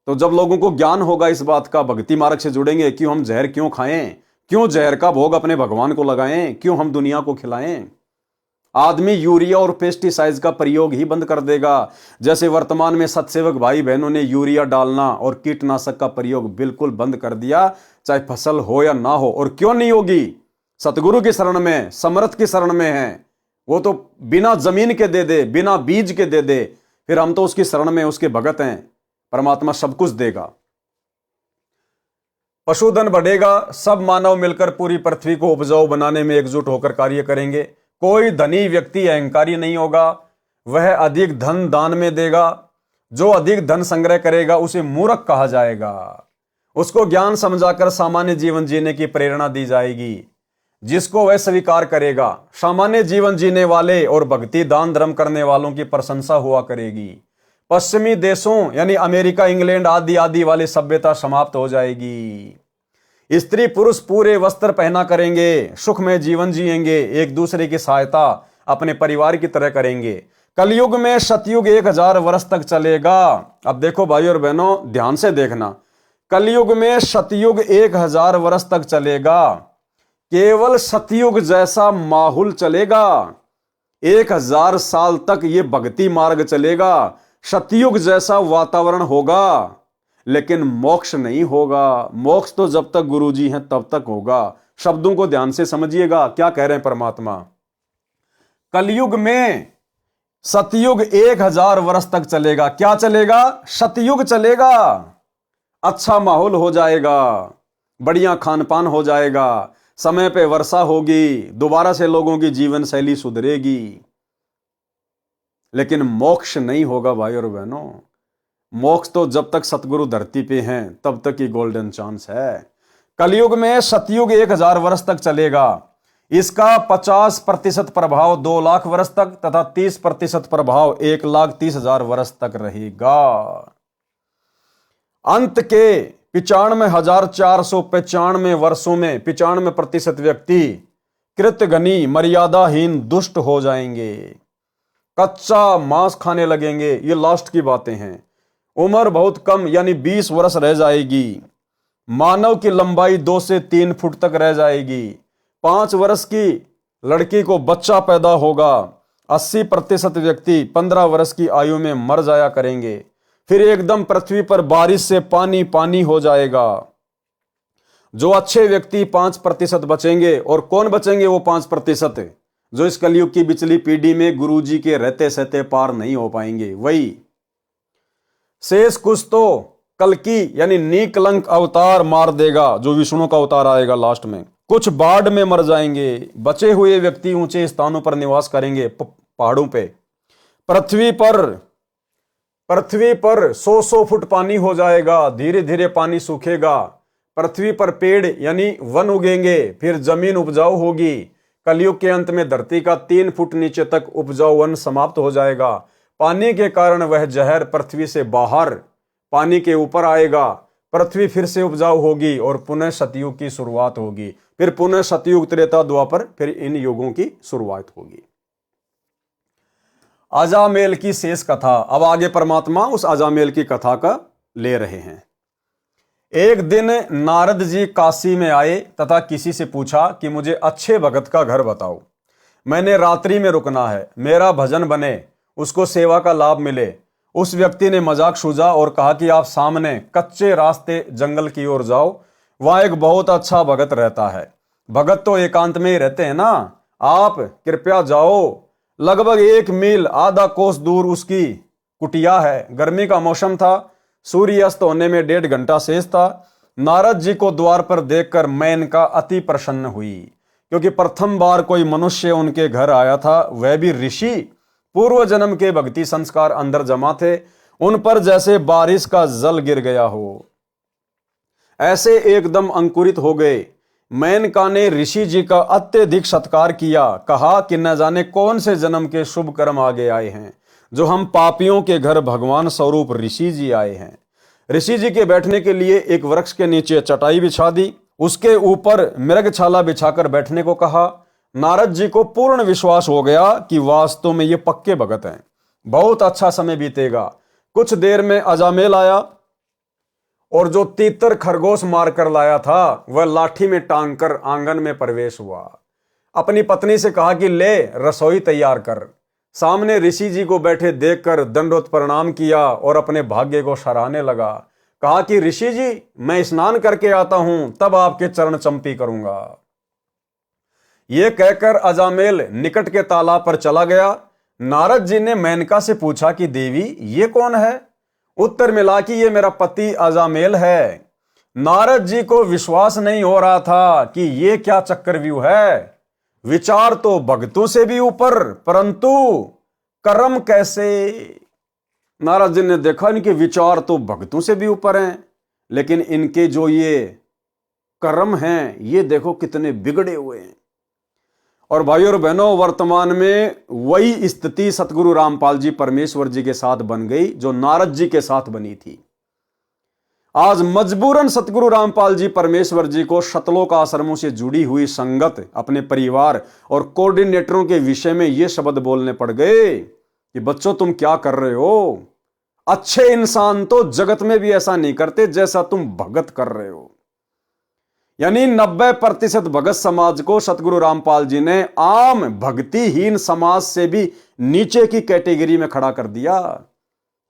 तो जब लोगों को ज्ञान होगा इस बात का, भक्ति मार्ग से जुड़ेंगे, क्यों हम जहर क्यों खाएं, क्यों जहर का भोग अपने भगवान को लगाएं, क्यों हम दुनिया को खिलाएं। आदमी यूरिया और पेस्टिसाइड्स का प्रयोग ही बंद कर देगा। जैसे वर्तमान में सतसेवक भाई बहनों ने यूरिया डालना और कीटनाशक का प्रयोग बिल्कुल बंद कर दिया, चाहे फसल हो या ना हो। और क्यों नहीं होगी? सतगुरु की शरण में, समर्थ की शरण में है। वो तो बिना जमीन के दे दे, बिना बीज के दे दे, फिर हम तो उसकी शरण में, उसके भगत हैं। परमात्मा सब कुछ देगा। पशुधन बढ़ेगा, सब मानव मिलकर पूरी पृथ्वी को उपजाऊ बनाने में एकजुट होकर कार्य करेंगे। कोई धनी व्यक्ति अहंकारी नहीं होगा, वह अधिक धन दान में देगा। जो अधिक धन संग्रह करेगा उसे मूर्ख कहा जाएगा। उसको ज्ञान समझाकर सामान्य जीवन जीने की प्रेरणा दी जाएगी, जिसको वह स्वीकार करेगा। सामान्य जीवन जीने वाले और भक्ति दान धर्म करने वालों की प्रशंसा हुआ करेगी। पश्चिमी देशों यानी अमेरिका, इंग्लैंड आदि आदि वाली सभ्यता समाप्त हो जाएगी। स्त्री पुरुष पूरे वस्त्र पहना करेंगे, सुख में जीवन जिएंगे, एक दूसरे की सहायता अपने परिवार की तरह करेंगे। कलयुग में सतयुग 1000 वर्ष तक चलेगा। अब देखो भाई और बहनों, ध्यान से देखना, कलयुग में सतयुग 1000 वर्ष तक चलेगा। केवल सतयुग जैसा माहौल चलेगा, 1000 साल तक ये भक्ति मार्ग चलेगा। सतयुग जैसा वातावरण होगा, लेकिन मोक्ष नहीं होगा। मोक्ष तो जब तक गुरुजी हैं तब तक होगा। शब्दों को ध्यान से समझिएगा, क्या कह रहे हैं परमात्मा। कलयुग में सतयुग 1000 वर्ष तक चलेगा। क्या चलेगा? सतयुग चलेगा। अच्छा माहौल हो जाएगा, बढ़िया खान पान हो जाएगा, समय पे वर्षा होगी, दोबारा से लोगों की जीवन शैली सुधरेगी। लेकिन मोक्ष नहीं होगा भाई और बहनों। मोक्ष तो जब तक सतगुरु धरती पे हैं तब तक ही गोल्डन चांस है। कलयुग में सतयुग 1000 वर्ष तक चलेगा। इसका 50% प्रभाव 2 लाख वर्ष तक तथा 30% प्रभाव 1,30,000 वर्ष तक रहेगा। अंत के 95,495 वर्षों में 95% व्यक्ति कृतघ्नी मर्यादाहीन दुष्ट हो जाएंगे, कच्चा मांस खाने लगेंगे। ये लास्ट की बातें हैं। उम्र बहुत कम यानी 20 वर्ष रह जाएगी। मानव की लंबाई 2 से 3 फुट तक रह जाएगी। 5 वर्ष की लड़की को बच्चा पैदा होगा। 80% व्यक्ति 15 वर्ष की आयु में मर जाया करेंगे। फिर एकदम पृथ्वी पर बारिश से पानी पानी हो जाएगा। जो अच्छे व्यक्ति 5% बचेंगे। और कौन बचेंगे वो 5%? जो इस कलयुग की पिछली पीढ़ी में गुरुजी के रहते सहते पार नहीं हो पाएंगे। वही शेष कुछ तो कल्कि यानी निकलंक अवतार मार देगा, जो विष्णु का अवतार आएगा लास्ट में। कुछ बाढ़ में मर जाएंगे। बचे हुए व्यक्ति ऊंचे स्थानों पर निवास करेंगे, पहाड़ों पे। पृथ्वी पर 100 फुट पानी हो जाएगा। धीरे धीरे पानी सूखेगा। पृथ्वी पर पेड़ यानी वन उगेंगे, फिर जमीन उपजाऊ होगी। कलयुग के अंत में धरती का 3 फुट नीचे तक उपजाऊ वन समाप्त हो जाएगा। पानी के कारण वह जहर पृथ्वी से बाहर पानी के ऊपर आएगा। पृथ्वी फिर से उपजाऊ होगी और पुनः सतयुग की शुरुआत होगी। फिर पुनः सतयुग, त्रेता, द्वापर, फिर इन युगों की शुरुआत होगी। अजामेल की शेष कथा। अब आगे परमात्मा उस अजामेल की कथा का ले रहे हैं। एक दिन नारद जी काशी में आए तथा किसी से पूछा कि मुझे अच्छे भगत का घर बताओ, मैंने रात्रि में रुकना है, मेरा भजन बने, उसको सेवा का लाभ मिले। उस व्यक्ति ने मजाक सूझा और कहा कि आप सामने कच्चे रास्ते जंगल की ओर जाओ, वहां एक बहुत अच्छा भगत रहता है। भगत तो एकांत में ही रहते हैं ना, आप कृपया जाओ। लगभग 1 मील आधा कोस दूर उसकी कुटिया है। गर्मी का मौसम था, सूर्य अस्त होने में 1.5 घंटा शेष था। नारद जी को द्वार पर देखकर मेनका अति प्रसन्न हुई, क्योंकि प्रथम बार कोई मनुष्य उनके घर आया था, वह भी ऋषि। पूर्व जन्म के भक्ति संस्कार अंदर जमा थे, उन पर जैसे बारिश का जल गिर गया हो, ऐसे एकदम अंकुरित हो गए। मेनका ने ऋषि जी का अत्यधिक सत्कार किया, कहा कि न जाने कौन से जन्म के शुभ कर्म आगे आए हैं, जो हम पापियों के घर भगवान स्वरूप ऋषि जी आए हैं। ऋषि जी के बैठने के लिए एक वृक्ष के नीचे चटाई बिछा दी, उसके ऊपर मृगछाला बिछाकर बैठने को कहा। नारद जी को पूर्ण विश्वास हो गया कि वास्तव में ये पक्के भगत हैं, बहुत अच्छा समय बीतेगा। कुछ देर में अजामेल आया और जो तीतर खरगोश मारकर लाया था वह लाठी में टांग कर आंगन में प्रवेश हुआ। अपनी पत्नी से कहा कि ले रसोई तैयार कर। सामने ऋषि जी को बैठे देखकर दंडवत प्रणाम किया और अपने भाग्य को सराहने लगा। कहा कि ऋषि जी, मैं स्नान करके आता हूं, तब आपके चरण चंपी करूंगा। यह कहकर अजामेल निकट के तालाब पर चला गया। नारद जी ने मेनका से पूछा कि देवी, ये कौन है? उत्तर मिला कि ये मेरा पति अजामेल है। नारद जी को विश्वास नहीं हो रहा था कि ये क्या चक्रव्यूह है। विचार तो भक्तों से भी ऊपर, परंतु कर्म कैसे? नारद जी ने देखा इनके विचार तो भक्तों से भी ऊपर हैं, लेकिन इनके जो ये कर्म हैं, ये देखो कितने बिगड़े हुए हैं। और भाइयों और बहनों, वर्तमान में वही स्थिति सतगुरु रामपाल जी परमेश्वर जी के साथ बन गई जो नारद जी के साथ बनी थी। आज मजबूरन सतगुरु रामपाल जी परमेश्वर जी को शतलोक आश्रमों से जुड़ी हुई संगत, अपने परिवार और कोऑर्डिनेटरों के विषय में ये शब्द बोलने पड़ गए कि बच्चों तुम क्या कर रहे हो? अच्छे इंसान तो जगत में भी ऐसा नहीं करते जैसा तुम भगत कर रहे हो। यानी 90% भगत समाज को सतगुरु रामपाल जी ने आम भक्तिहीन समाज से भी नीचे की कैटेगरी में खड़ा कर दिया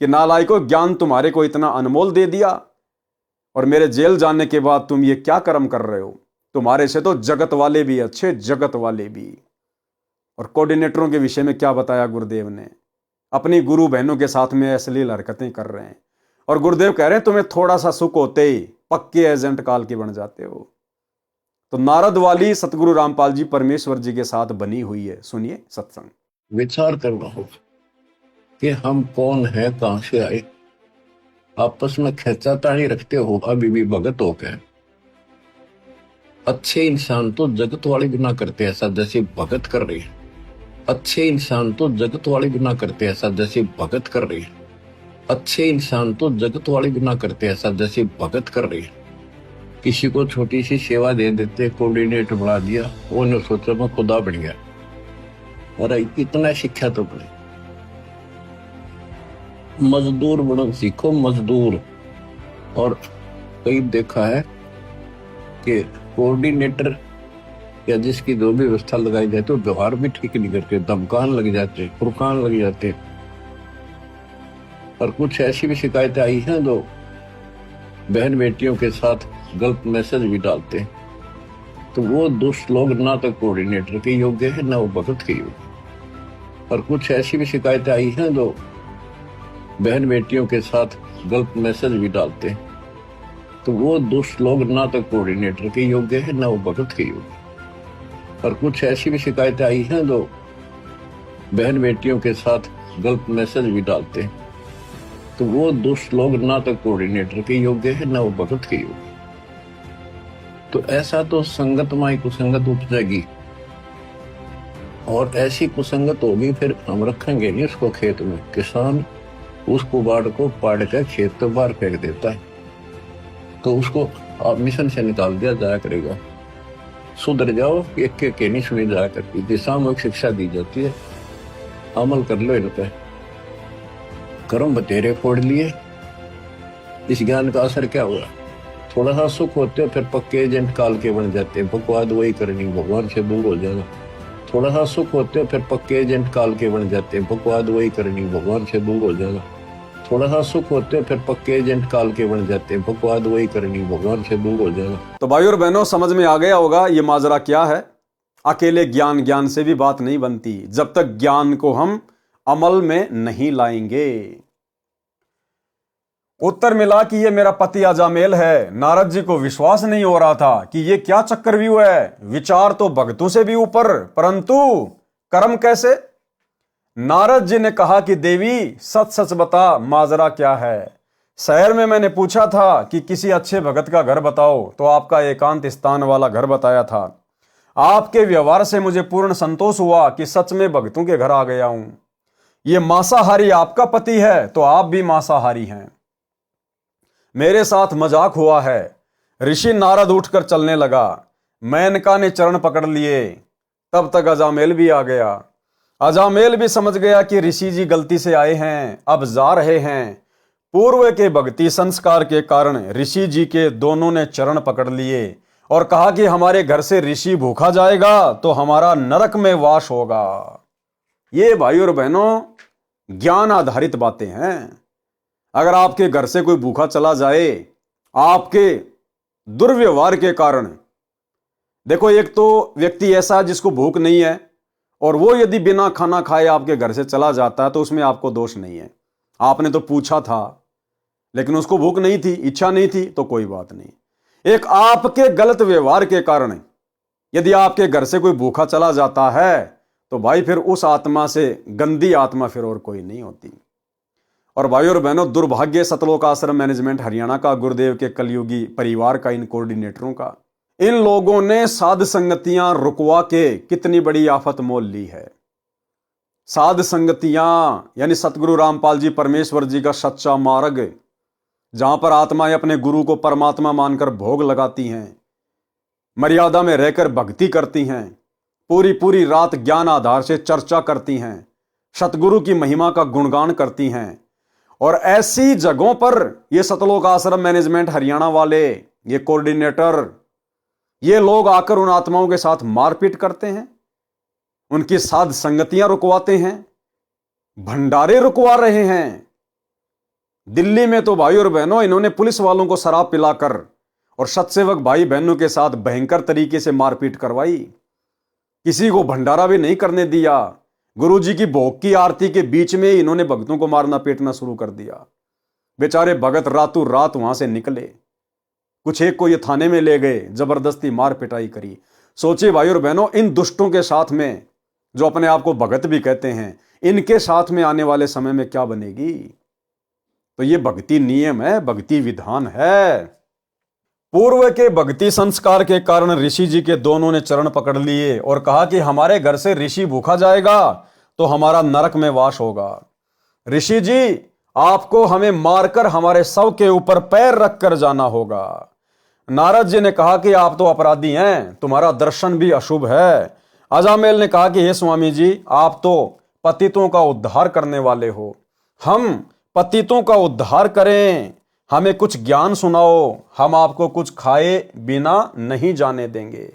कि नालायकों, ज्ञान तुम्हारे को इतना अनमोल दे दिया और मेरे जेल जाने के बाद तुम ये क्या कर्म कर रहे हो? तुम्हारे से तो जगत वाले भी अच्छे, जगत वाले भी। और कोऑर्डिनेटरों के विषय में क्या बताया गुरुदेव ने? अपनी गुरु बहनों के साथ में अश्लील हरकतें कर रहे हैं और गुरुदेव कह रहे हैं तुम्हें थोड़ा सा सुख होते ही पक्के एजेंट काल के बन जाते हो। तो नारद वाली सतगुरु रामपाल जी परमेश्वर जी के साथ बनी हुई है। सुनिए सत्संग। विचार करना होगा कि हम कौन है, कहां से आए। आपस में खेचातानी रखते हो अभी भी भगत हो गए। अच्छे इंसान तो जगत वाले भी ना करते ऐसा जैसे भगत कर रही है। अच्छे इंसान तो जगत वाले भी ना करते ऐसा जैसे भगत कर रही है। अच्छे इंसान तो जगत वाले भी ना करते ऐसा जैसे भगत कर रही है। किसी को छोटी सी सेवा दे देते, कोऑर्डिनेटर बना दिया, उन्होंने सोचा मैं खुदा बन गया। और इतना शिक्षा तो पड़े, मजदूर बनो सीखो, मजदूर। और कई देखा है कि कोऑर्डिनेटर या जिसकी जो भी व्यवस्था लगाई जाती है वो व्यवहार भी ठीक नहीं करते, धमकान लग जाते, फुरकान लग जाते। और कुछ ऐसी भी शिकायतें आई हैं जो बहन बेटियों के साथ गलत मैसेज भी डालते हैं। तो वो दुष्ट लोग ना तो कोऑर्डिनेटर के योग्य है ना वो भगत के योग्य। और कुछ ऐसी भी शिकायतें आई हैं जो बहन बेटियों के साथ गलत मैसेज भी डालते हैं। तो वो दुष्ट लोग ना तो कोऑर्डिनेटर के योग्य है ना वो भगत के योग्य। और कुछ ऐसी भी शिकायतें आई हैं जो बहन बेटियों के साथ गलत मैसेज भी डालते हैं। तो वो दुष्ट लोग ना तो कोऑर्डिनेटर के योग्य है ना वो भगत के योग्य। तो ऐसा तो संगत माई कुसंगत उपजेगी और ऐसी कुसंगत होगी फिर हम रखेंगे नहीं उसको खेत में। किसान उस कुबाड़ को पाड़ कर खेत तो बाहर फेंक देता है। तो उसको आप मिशन से निकाल दिया जाया करेगा। सुधर जाओ, एक के नहीं सुनी जाया करती थी, सामूहिक शिक्षा दी जाती है, अमल कर लो इन पे। कर्म बतेरे फोड़ लिए, इस ज्ञान का असर क्या हुआ? थोड़ा सा सुख होते फिर पक्के एजेंट काल के बन जाते, बकवाद वही करनी, भगवान से दूर हो जाना। थोड़ा सा सुख होते फिर पक्के एजेंट काल के बन जाते, बकवाद वही करनी, भगवान से दूर हो जाना। थोड़ा सा सुख होते फिर पक्के एजेंट काल के बन जाते, बकवाद वही करनी, भगवान से दूर हो जाना। तो भाई और बहनों, समझ में आ गया होगा ये माजरा क्या है। अकेले ज्ञान से भी बात नहीं बनती जब तक ज्ञान को हम अमल में नहीं लाएंगे। उत्तर मिला कि ये मेरा पति अजामेल है। नारद जी को विश्वास नहीं हो रहा था कि ये क्या चक्रव्यूह है। विचार तो भक्तों से भी ऊपर, परंतु कर्म कैसे? नारद जी ने कहा कि देवी सच सच बता, माजरा क्या है। शहर में मैंने पूछा था कि किसी अच्छे भगत का घर बताओ, तो आपका एकांत स्थान वाला घर बताया था। आपके व्यवहार से मुझे पूर्ण संतोष हुआ कि सच में भक्तों के घर आ गया हूं। ये मांसाहारी आपका पति है तो आप भी मांसाहारी हैं। मेरे साथ मजाक हुआ है। ऋषि नारद उठकर चलने लगा। मेनका ने चरण पकड़ लिए। तब तक अजामेल भी आ गया। अजामेल भी समझ गया कि ऋषि जी गलती से आए हैं, अब जा रहे हैं। पूर्व के भक्ति संस्कार के कारण ऋषि जी के दोनों ने चरण पकड़ लिए और कहा कि हमारे घर से ऋषि भूखा जाएगा तो हमारा नरक में वास होगा। ये भाई और बहनों ज्ञान आधारित बातें हैं। अगर आपके घर से कोई भूखा चला जाए आपके दुर्व्यवहार के कारण, देखो एक तो व्यक्ति ऐसा है जिसको भूख नहीं है और वो यदि बिना खाना खाए आपके घर से चला जाता है तो उसमें आपको दोष नहीं है। आपने तो पूछा था लेकिन उसको भूख नहीं थी, इच्छा नहीं थी, तो कोई बात नहीं। एक आपके गलत व्यवहार के कारण यदि आपके घर से कोई भूखा चला जाता है तो भाई फिर उस आत्मा से गंदी आत्मा फिर और कोई नहीं होती। और भाई और बहनों, दुर्भाग्य सतलोक आश्रम मैनेजमेंट हरियाणा का, गुरुदेव के कलयुगी परिवार का, इन कोऑर्डिनेटरों का, इन लोगों ने साध संगतियां रुकवा के कितनी बड़ी आफत मोल ली है। साध संगतियां यानी सतगुरु रामपाल जी परमेश्वर जी का सच्चा मार्ग, जहां पर आत्माएं अपने गुरु को परमात्मा मानकर भोग लगाती हैं, मर्यादा में रहकर भक्ति करती हैं, पूरी पूरी रात ज्ञान आधार से चर्चा करती हैं, सतगुरु की महिमा का गुणगान करती हैं। और ऐसी जगहों पर ये सतलोक आश्रम मैनेजमेंट हरियाणा वाले, ये कोऑर्डिनेटर, ये लोग आकर उन आत्माओं के साथ मारपीट करते हैं, उनकी साध संगतियां रुकवाते हैं, भंडारे रुकवा रहे हैं। दिल्ली में तो भाई और बहनों इन्होंने पुलिस वालों को शराब पिलाकर और सत्सेवक भाई बहनों के साथ भयंकर तरीके से मारपीट करवाई। किसी को भंडारा भी नहीं करने दिया। गुरुजी की भोग की आरती के बीच में इन्होंने भक्तों को मारना पीटना शुरू कर दिया। बेचारे भगत रातों रात वहां से निकले। कुछ एक को ये थाने में ले गए, जबरदस्ती मार पिटाई करी। सोचिए भाई और बहनों, इन दुष्टों के साथ में जो अपने आप को भगत भी कहते हैं, इनके साथ में आने वाले समय में क्या बनेगी? तो ये भक्ति नियम है, भक्ति विधान है। पूर्व के भक्ति संस्कार के कारण ऋषि जी के दोनों ने चरण पकड़ लिए और कहा कि हमारे घर से ऋषि भूखा जाएगा तो हमारा नरक में वास होगा। ऋषि जी, आपको हमें मारकर हमारे शव के ऊपर पैर रखकर जाना होगा। नारद जी ने कहा कि आप तो अपराधी हैं, तुम्हारा दर्शन भी अशुभ है। अजामेल ने कहा कि हे स्वामी जी, आप तो पतितों का उद्धार करने वाले हो, हम पतितों का उद्धार करें, हमें कुछ ज्ञान सुनाओ, हम आपको कुछ खाए बिना नहीं जाने देंगे।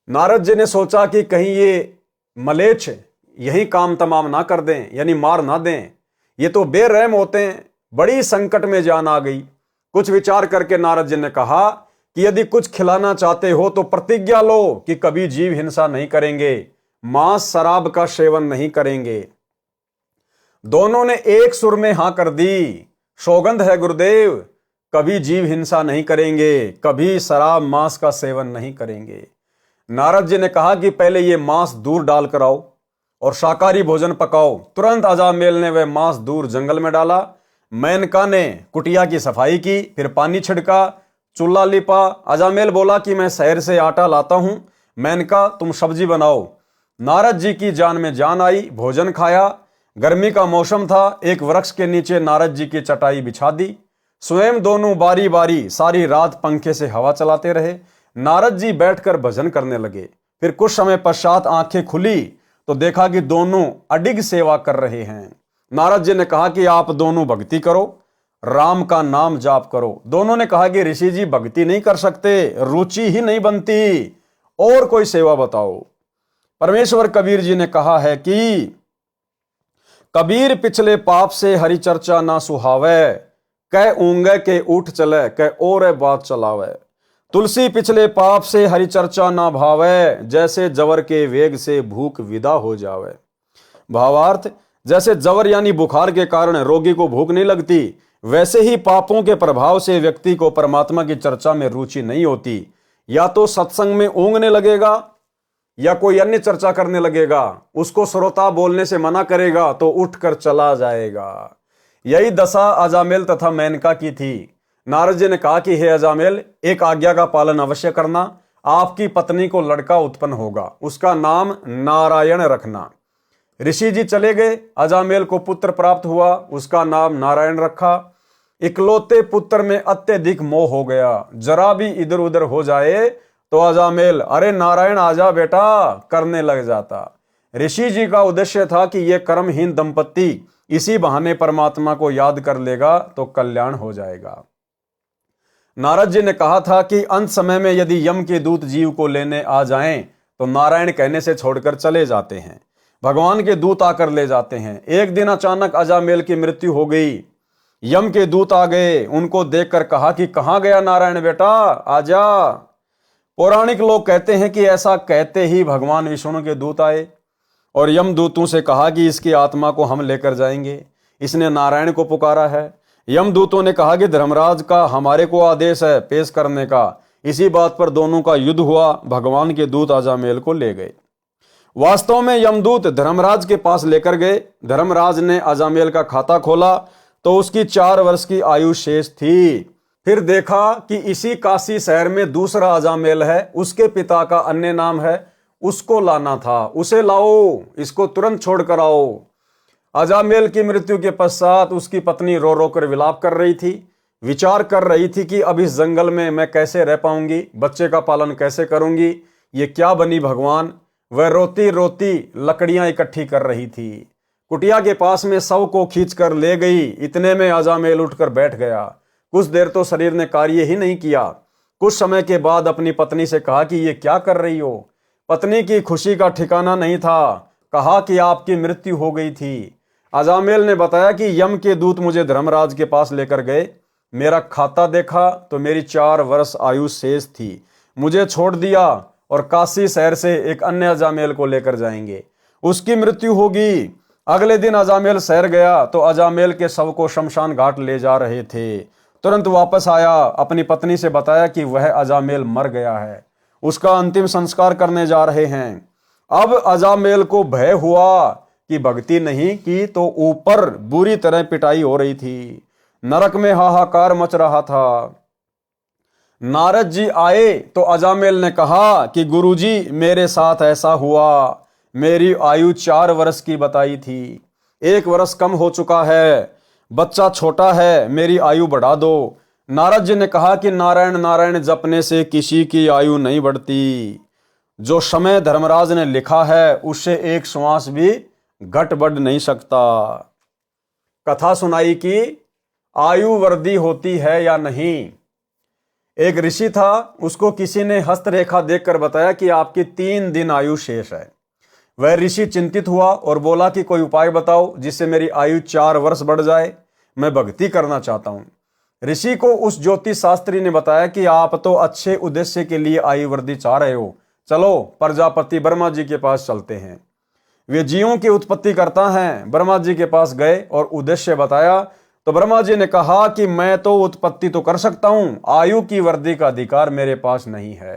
नारद जी ने सोचा कि कहीं ये मलेच्छ यही काम तमाम ना कर दें, यानी मार ना दें। ये तो बेरहम होते हैं। बड़ी संकट में जान आ गई। कुछ विचार करके नारद जी ने कहा कि यदि कुछ खिलाना चाहते हो तो प्रतिज्ञा लो कि कभी जीव हिंसा नहीं करेंगे, मांस शराब का सेवन नहीं करेंगे। दोनों ने एक सुर में हां कर दी। सौगंध है गुरुदेव, कभी जीव हिंसा नहीं करेंगे, कभी शराब मांस का सेवन नहीं करेंगे। नारद जी ने कहा कि पहले ये मांस दूर डाल कर आओ और शाकाहारी भोजन पकाओ। तुरंत अजामेल ने वह मांस दूर जंगल में डाला। मेनका ने कुटिया की सफाई की, फिर पानी छिड़का, चूल्हा लिपा। अजामेल बोला कि मैं शहर से आटा लाता हूं, मेनका तुम सब्जी बनाओ। नारद जी की जान में जान आई। भोजन खाया। गर्मी का मौसम था। एक वृक्ष के नीचे नारद जी की चटाई बिछा दी। स्वयं दोनों बारी बारी सारी रात पंखे से हवा चलाते रहे। नारद जी बैठकर भजन करने लगे। फिर कुछ समय पश्चात आंखें खुली तो देखा कि दोनों अडिग सेवा कर रहे हैं। नारद जी ने कहा कि आप दोनों भक्ति करो, राम का नाम जाप करो। दोनों ने कहा कि ऋषि जी भक्ति नहीं कर सकते, रुचि ही नहीं बनती, और कोई सेवा बताओ। परमेश्वर कबीर जी ने कहा है कि कबीर पिछले पाप से हरि चर्चा ना सुहावे, कह ऊंगे के उठ चले, कह और बात चलावे। तुलसी पिछले पाप से हरि चर्चा ना भावे, जैसे जवर के वेग से भूख विदा हो जावे। भावार्थ, जैसे जवर यानी बुखार के कारण रोगी को भूख नहीं लगती, वैसे ही पापों के प्रभाव से व्यक्ति को परमात्मा की चर्चा में रुचि नहीं होती। या तो सत्संग में ऊँघने लगेगा या कोई अन्य चर्चा करने लगेगा, उसको श्रोता बोलने से मना करेगा तो उठकर चला जाएगा। यही दशा अजामेल तथा मेनका की थी। नारद जी ने कहा कि हे अजामेल, एक आज्ञा का पालन अवश्य करना। आपकी पत्नी को लड़का उत्पन्न होगा, उसका नाम नारायण रखना। ऋषि जी चले गए। अजामेल को पुत्र प्राप्त हुआ, उसका नाम नारायण रखा। इकलौते पुत्र में अत्यधिक मोह हो गया। जरा भी इधर उधर हो जाए तो अजामेल अरे नारायण आजा बेटा करने लग जाता। ऋषि जी का उद्देश्य था कि यह कर्महीन दंपत्ति इसी बहाने परमात्मा को याद कर लेगा तो कल्याण हो जाएगा। नारद जी ने कहा था कि अंत समय में यदि यम के दूत जीव को लेने आ जाएं तो नारायण कहने से छोड़कर चले जाते हैं, भगवान के दूत आकर ले जाते हैं। एक दिन अचानक अजामेल की मृत्यु हो गई। यम के दूत आ गए, उनको देखकर कहा कि कहां गया नारायण बेटा, आजा। पौराणिक लोग कहते हैं कि ऐसा कहते ही भगवान विष्णु के दूत आए और यम दूतों से कहा कि इसकी आत्मा को हम लेकर जाएंगे, इसने नारायण को पुकारा है। यम दूतों ने कहा कि धर्मराज का हमारे को आदेश है पेश करने का। इसी बात पर दोनों का युद्ध हुआ। भगवान के दूत अजामेल को ले गए। वास्तव में यमदूत धर्मराज के पास लेकर गए। धर्मराज ने अजामेल का खाता खोला तो उसकी 4 वर्ष की आयु शेष थी। फिर देखा कि इसी काशी शहर में दूसरा अजामेल है, उसके पिता का अन्य नाम है, उसको लाना था। उसे लाओ, इसको तुरंत छोड़ कर आओ। अजामेल की मृत्यु के पश्चात उसकी पत्नी रो रो कर विलाप कर रही थी, विचार कर रही थी कि अब इस जंगल में मैं कैसे रह पाऊंगी, बच्चे का पालन कैसे करूंगी, ये क्या बनी भगवान। वह रोती रोती लकड़ियां इकट्ठी कर रही थी। कुटिया के पास में शव को खींचकर ले गई। इतने में अजामेल उठकर बैठ गया। कुछ देर तो शरीर ने कार्य ही नहीं किया। कुछ समय के बाद अपनी पत्नी से कहा कि ये क्या कर रही हो। पत्नी की खुशी का ठिकाना नहीं था। कहा कि आपकी मृत्यु हो गई थी। अजामेल ने बताया कि यम के दूत मुझे धर्मराज के पास लेकर गए। मेरा खाता देखा तो मेरी 4 वर्ष आयु शेष थी। मुझे छोड़ दिया और काशी शहर से एक अन्य अजामेल को लेकर जाएंगे, उसकी मृत्यु होगी। अगले दिन अजामेल शहर गया तो अजामेल के शव को शमशान घाट ले जा रहे थे। तुरंत वापस आया, अपनी पत्नी से बताया कि वह अजामेल मर गया है, उसका अंतिम संस्कार करने जा रहे हैं। अब अजामेल को भय हुआ कि भक्ति नहीं की तो ऊपर बुरी तरह पिटाई हो रही थी। नरक में हाहाकार मच रहा था। नारद जी आए तो अजामेल ने कहा कि गुरुजी मेरे साथ ऐसा हुआ। मेरी आयु 4 वर्ष की बताई थी, 1 वर्ष कम हो चुका है, बच्चा छोटा है, मेरी आयु बढ़ा दो। नारद जी ने कहा कि नारायण नारायण जपने से किसी की आयु नहीं बढ़ती। जो समय धर्मराज ने लिखा है उससे 1 श्वास भी घट बढ़ नहीं सकता। कथा सुनाई कि आयु वृद्धि होती है या नहीं। एक ऋषि था, उसको किसी ने हस्तरेखा देखकर बताया कि आपकी 3 दिन आयु शेष है। वह ऋषि चिंतित हुआ और बोला कि कोई उपाय बताओ जिससे मेरी आयु 4 वर्ष बढ़ जाए, मैं भक्ति करना चाहता हूं। ऋषि को उस ज्योतिष शास्त्री ने बताया कि आप तो अच्छे उद्देश्य के लिए आयु वृद्धि चाह रहे हो, चलो प्रजापति ब्रह्मा जी के पास चलते हैं, वे जीवों की उत्पत्ति करता है। ब्रह्मा जी के पास गए और उद्देश्य बताया तो ब्रह्मा जी ने कहा कि मैं तो उत्पत्ति तो कर सकता हूं, आयु की वृद्धि का अधिकार मेरे पास नहीं है।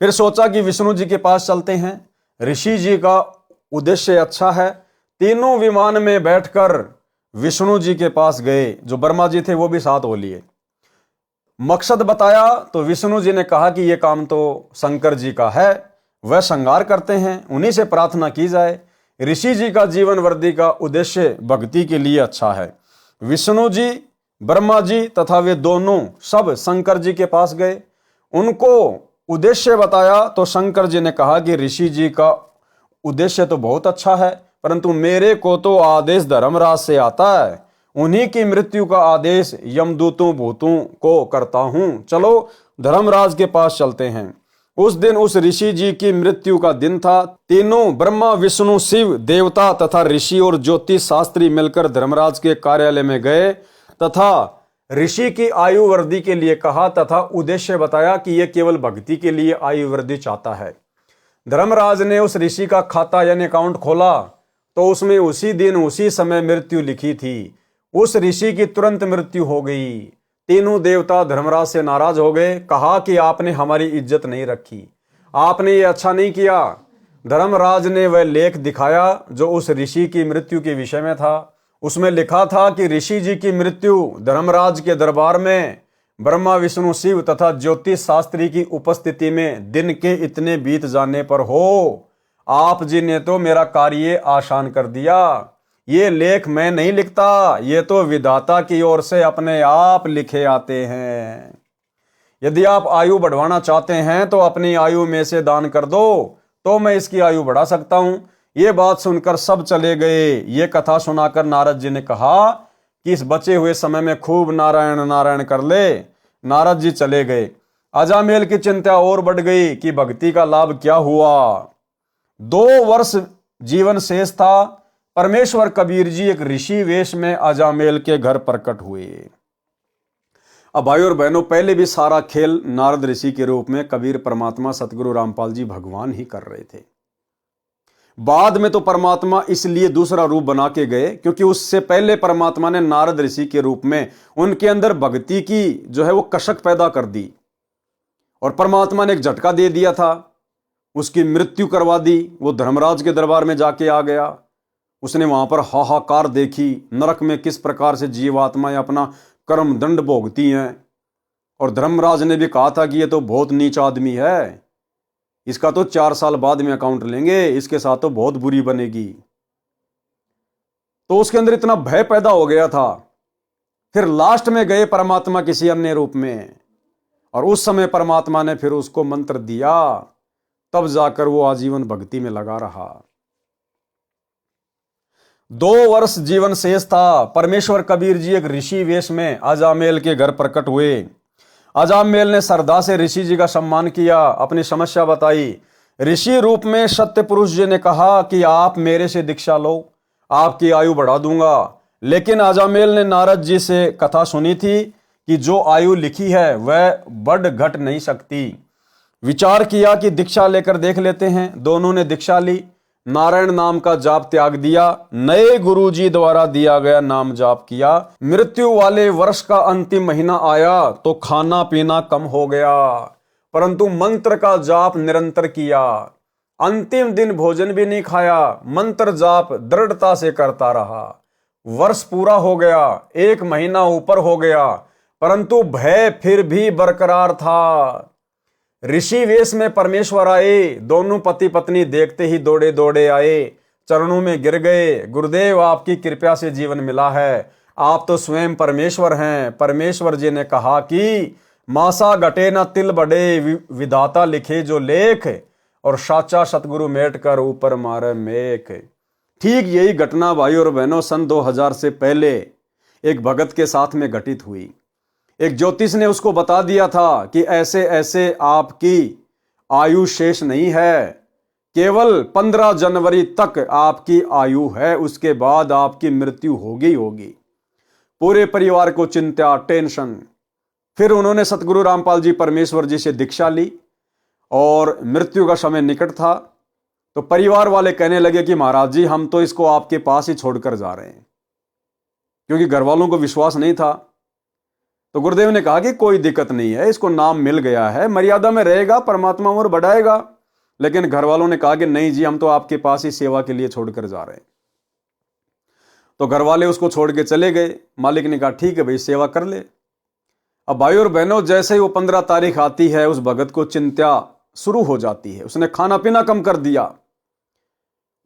फिर सोचा कि विष्णु जी के पास चलते हैं। ऋषि जी का उद्देश्य अच्छा है। तीनों विमान में बैठकर विष्णु जी के पास गए, जो ब्रह्मा जी थे वो भी साथ हो लिए। मकसद बताया तो विष्णु जी ने कहा कि यह काम तो शंकर जी का है, वह श्रृंगार करते हैं, उन्हीं से प्रार्थना की जाए। ऋषि जी का जीवन वृद्धि का उद्देश्य भक्ति के लिए अच्छा है। विष्णु जी ब्रह्मा जी तथा वे दोनों सब शंकर जी के पास गए, उनको उद्देश्य बताया तो शंकर जी ने कहा कि ऋषि जी का उद्देश्य तो बहुत अच्छा है, परंतु मेरे को तो आदेश धर्मराज से आता है, उन्हीं की मृत्यु का आदेश यमदूतों भूतों को करता हूं, चलो धर्मराज के पास चलते हैं। उस दिन उस ऋषि जी की मृत्यु का दिन था। तीनों ब्रह्मा विष्णु शिव देवता तथा ऋषि और ज्योतिष शास्त्री मिलकर धर्मराज के कार्यालय में गए तथा ऋषि की आयु वृद्धि के लिए कहा तथा उद्देश्य बताया कि यह केवल भक्ति के लिए आयु वृद्धि चाहता है। धर्मराज ने उस ऋषि का खाता यानी अकाउंट खोला तो उसमें उसी दिन उसी समय मृत्यु लिखी थी। उस ऋषि की तुरंत मृत्यु हो गई। तीनों देवता धर्मराज से नाराज हो गए, कहा कि आपने हमारी इज्जत नहीं रखी, आपने ये अच्छा नहीं किया। धर्मराज ने वह लेख दिखाया जो उस ऋषि की मृत्यु के विषय में था। उसमें लिखा था कि ऋषि जी की मृत्यु धर्मराज के दरबार में ब्रह्मा विष्णु शिव तथा ज्योतिष शास्त्री की उपस्थिति में दिन के इतने बीत जाने पर हो। आप जी ने तो मेरा कार्य आसान कर दिया। ये लेख मैं नहीं लिखता, ये तो विधाता की ओर से अपने आप लिखे आते हैं। यदि आप आयु बढ़वाना चाहते हैं तो अपनी आयु में से दान कर दो, तो मैं इसकी आयु बढ़ा सकता हूं। ये बात सुनकर सब चले गए। ये कथा सुनाकर नारद जी ने कहा कि इस बचे हुए समय में खूब नारायण नारायण कर ले। नारद जी चले गए। अजामेल की चिंता और बढ़ गई कि भक्ति का लाभ क्या हुआ। 2 वर्ष जीवन शेष था। परमेश्वर कबीर जी एक ऋषि वेश में अजामेल के घर प्रकट हुए। अब भाई और बहनों, पहले भी सारा खेल नारद ऋषि के रूप में कबीर परमात्मा सतगुरु रामपाल जी भगवान ही कर रहे थे। बाद में तो परमात्मा इसलिए दूसरा रूप बना के गए क्योंकि उससे पहले परमात्मा ने नारद ऋषि के रूप में उनके अंदर भक्ति की जो है वो कसक पैदा कर दी और परमात्मा ने एक झटका दे दिया था, उसकी मृत्यु करवा दी। वो धर्मराज के दरबार में जाके आ गया। उसने वहां पर हाहाकार देखी, नरक में किस प्रकार से जीवात्माएं अपना कर्म दंड भोगती हैं। और धर्मराज ने भी कहा था कि ये तो बहुत नीच आदमी है, इसका तो 4 साल बाद में अकाउंट लेंगे, इसके साथ तो बहुत बुरी बनेगी। तो उसके अंदर इतना भय पैदा हो गया था। फिर लास्ट में गए परमात्मा किसी अन्य रूप में और उस समय परमात्मा ने फिर उसको मंत्र दिया, तब जाकर वो आजीवन भक्ति में लगा रहा। 2 वर्ष जीवन शेष था। परमेश्वर कबीर जी एक ऋषि वेश में अजामेल के घर प्रकट हुए। अजामेल ने श्रद्धा से ऋषि जी का सम्मान किया, अपनी समस्या बताई। ऋषि रूप में सत्य पुरुष जी ने कहा कि आप मेरे से दीक्षा लो, आपकी आयु बढ़ा दूंगा। लेकिन अजामेल ने नारद जी से कथा सुनी थी कि जो आयु लिखी है वह बढ़ घट नहीं सकती। विचार किया कि दीक्षा लेकर देख लेते हैं। दोनों ने दीक्षा ली, नारायण नाम का जाप त्याग दिया, नए गुरु जी द्वारा दिया गया नाम जाप किया। मृत्यु वाले वर्ष का अंतिम महीना आया तो खाना पीना कम हो गया, परंतु मंत्र का जाप निरंतर किया। अंतिम दिन भोजन भी नहीं खाया, मंत्र जाप दृढ़ता से करता रहा। वर्ष पूरा हो गया, 1 महीना ऊपर हो गया, परंतु भय फिर भी बरकरार था। ऋषि वेश में परमेश्वर आए। दोनों पति पत्नी देखते ही दौड़े दौड़े आए, चरणों में गिर गए। गुरुदेव, आपकी कृपा से जीवन मिला है, आप तो स्वयं परमेश्वर हैं। परमेश्वर जी ने कहा कि मासा घटे न तिल बढ़े, विधाता लिखे जो लेख, और साचा सतगुरु मेट कर ऊपर मारे मेख। ठीक यही घटना भाई और बहनों सन 2000 से पहले एक भगत के साथ में घटित हुई। एक ज्योतिष ने उसको बता दिया था कि ऐसे ऐसे आपकी आयु शेष नहीं है, केवल 15 जनवरी तक आपकी आयु है, उसके बाद आपकी मृत्यु होगी होगी। पूरे परिवार को चिंता, टेंशन। फिर उन्होंने सतगुरु रामपाल जी परमेश्वर जी से दीक्षा ली और मृत्यु का समय निकट था। तो परिवार वाले कहने लगे कि महाराज जी, हम तो इसको आपके पास ही छोड़कर जा रहे हैं, क्योंकि घर वालों को विश्वास नहीं था। तो गुरुदेव ने कहा कि कोई दिक्कत नहीं है, इसको नाम मिल गया है, मर्यादा में रहेगा, परमात्मा और बढ़ाएगा। लेकिन घर वालों ने कहा कि नहीं जी, हम तो आपके पास ही सेवा के लिए छोड़कर जा रहे हैं। तो घर वाले उसको छोड़ के चले गए। मालिक ने कहा ठीक है भाई, सेवा कर ले। अब भाई और बहनों, जैसे ही वो 15 तारीख आती है, उस भगत को चिंता शुरू हो जाती है। उसने खाना पीना कम कर दिया।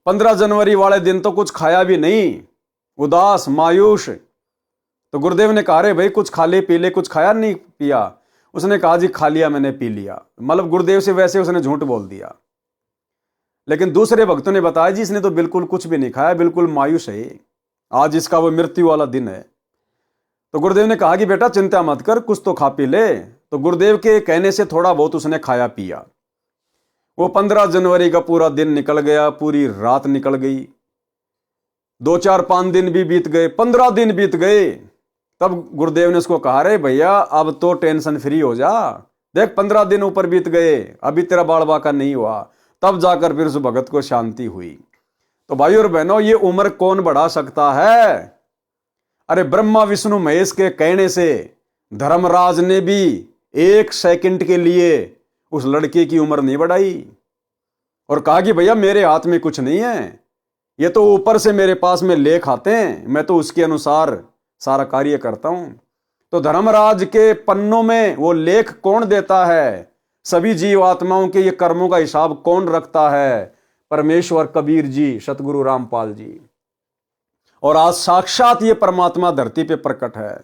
15 जनवरी वाले दिन तो कुछ खाया भी नहीं, उदास मायूस। तो गुरुदेव ने कहा रे भाई कुछ खा ले पी ले, कुछ खाया नहीं पिया? उसने कहा जी खा लिया मैंने, पी लिया। मतलब गुरुदेव से वैसे उसने झूठ बोल दिया। लेकिन दूसरे भक्तों ने बताया जी इसने तो बिल्कुल कुछ भी नहीं खाया, बिल्कुल मायूस है, आज इसका वो मृत्यु वाला दिन है। तो गुरुदेव ने कहा कि बेटा चिंता मत कर, कुछ तो खा पी ले। तो गुरुदेव के कहने से थोड़ा बहुत उसने खाया पिया। वो 15 जनवरी का पूरा दिन निकल गया, पूरी रात निकल गई, 2 4 5 दिन भी बीत गए, 15 दिन बीत गए। तब गुरुदेव ने उसको कहा रे भैया अब तो टेंशन फ्री हो जा, देख 15 दिन ऊपर बीत गए, अभी तेरा बाल बाका नहीं हुआ। तब जाकर फिर उस भगत को शांति हुई। तो भाई और बहनों, ये उम्र कौन बढ़ा सकता है? अरे ब्रह्मा विष्णु महेश के कहने से धर्मराज ने भी 1 सेकंड के लिए उस लड़के की उम्र नहीं बढ़ाई और कहा कि भैया मेरे हाथ में कुछ नहीं है, ये तो ऊपर से मेरे पास में लेख आते हैं, मैं तो उसके अनुसार सारा कार्य करता हूं। तो धर्मराज के पन्नों में वो लेख कौन देता है? सभी जीवात्माओं के ये कर्मों का हिसाब कौन रखता है? परमेश्वर कबीर जी, सतगुरु रामपाल जी। और आज साक्षात ये परमात्मा धरती पे प्रकट है।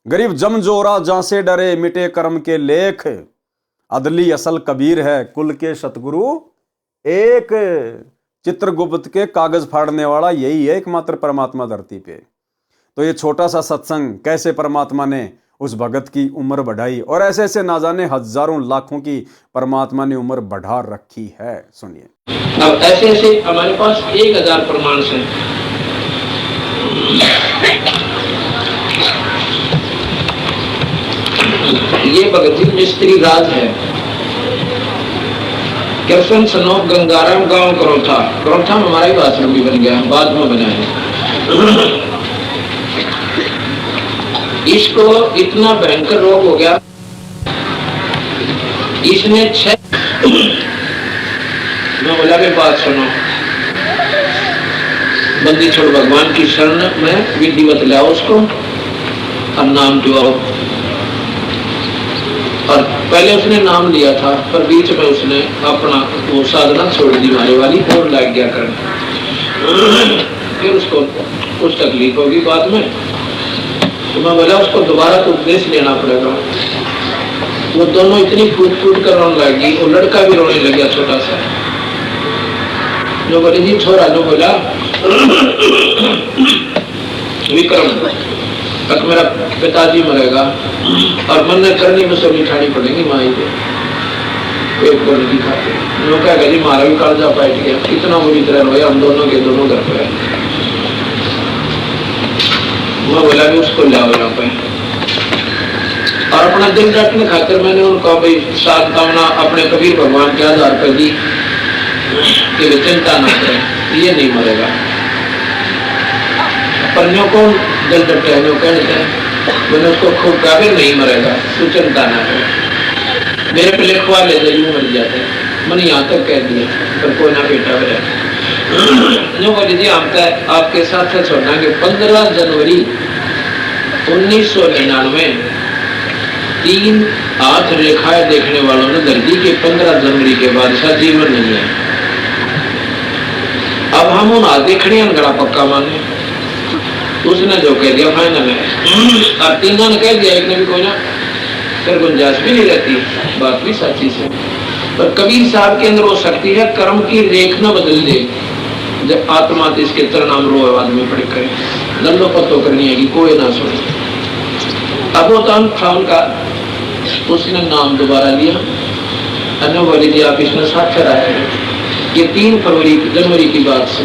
गरीब जमजोरा जहां से डरे, मिटे कर्म के लेख, अदली असल कबीर है, कुल के सतगुरु एक। चित्रगुप्त के कागज फाड़ने वाला यही है एकमात्र परमात्मा धरती पे। तो ये छोटा सा सत्संग कैसे परमात्मा ने उस भगत की उम्र बढ़ाई, और ऐसे ऐसे ना जाने हजारों लाखों की परमात्मा ने उम्र बढ़ा रखी है। सुनिए, अब ऐसे ऐसे हमारे पास 1000 प्रमाण हैं। ये भगत जी मिस्त्री राज है। कृष्ण सनोफ गंगाराम गांव करोथा, करोथा में हमारा ही आश्रम भी बन गया, बाद में बना है। इसको इतना भयंकर रोग हो गया, इसने 6 मैं बोला भी बात सुनो, बंदी छोड़ भगवान की शरण में विधिवत लाओ उसको और नाम जो। और पहले उसने नाम लिया था, पर बीच में उसने अपना वो साधना छोड़ दी मारे वाली, और लग गया करने। फिर उसको कुछ तकलीफ होगी बाद में, तो मैं बोला उसको दोबारा तो उपदेश लेना पड़ेगा। वो दोनों इतनी फूट फूट कर रोने लगी, वो लड़का भी रोने लग गया छोटा सा। जो बोले जी छोरा, जो बोला विक्रम तक मेरा पिताजी मरेगा और मन करनी में सब उठानी पड़ेगी माई को, एक गोली की खाते। जो कहेगा जी मारा भी कर्जा बैठ गया, कितना बुरी तरह रोया, हम दोनों के दोनों घर पे। मैं बोला भी उसको लाओ यहाँ पे, और अपना दिल रखने खातिर मैंने उनको भाई साथ कामना अपने कबीर भगवान के आधार पर दी कि वे चिंता ना करें, ये नहीं मरेगा। पर न्यों को दिल डटे, न्यों कहते हैं, मैंने उसको खूब कहा फिर नहीं मरेगा, तू चिंता ना करे, मेरे पे लिखवा ले जाए, यूं मर जाते। मैंने यहाँ तक कह दिया, पर कोई ना बेटा मेरा। न्यों बोली जी आपके साथ है छोड़ना कि 15 जनवरी 1999 3 हाथ रेखाएं देखने वालों ने दर्दी के 15 जनवरी के बाद ऐसा जीवन नहीं है। अब हम उन हाथ देखने गड़ा पक्का माने, उसने जो कह दिया फाइनल है। और 3 ने कह दिया, एक ने भी कोई ना, फिर गुंजाइश भी नहीं रहती, बात भी सच्ची से। पर कबीर साहब के अंदर वो शक्ति है, कर्म की रेख न बदल दे। जब आत्मा तो इसके तरनाम रो आदमी पड़े करे, लल्लो पत्तो करनी है कि कोई ना सुने। अब वो तो था उनका, उसने नाम दोबारा लिया, अनु बोली जी आप इसमें साक्षर आए। ये 3 जनवरी की बात से,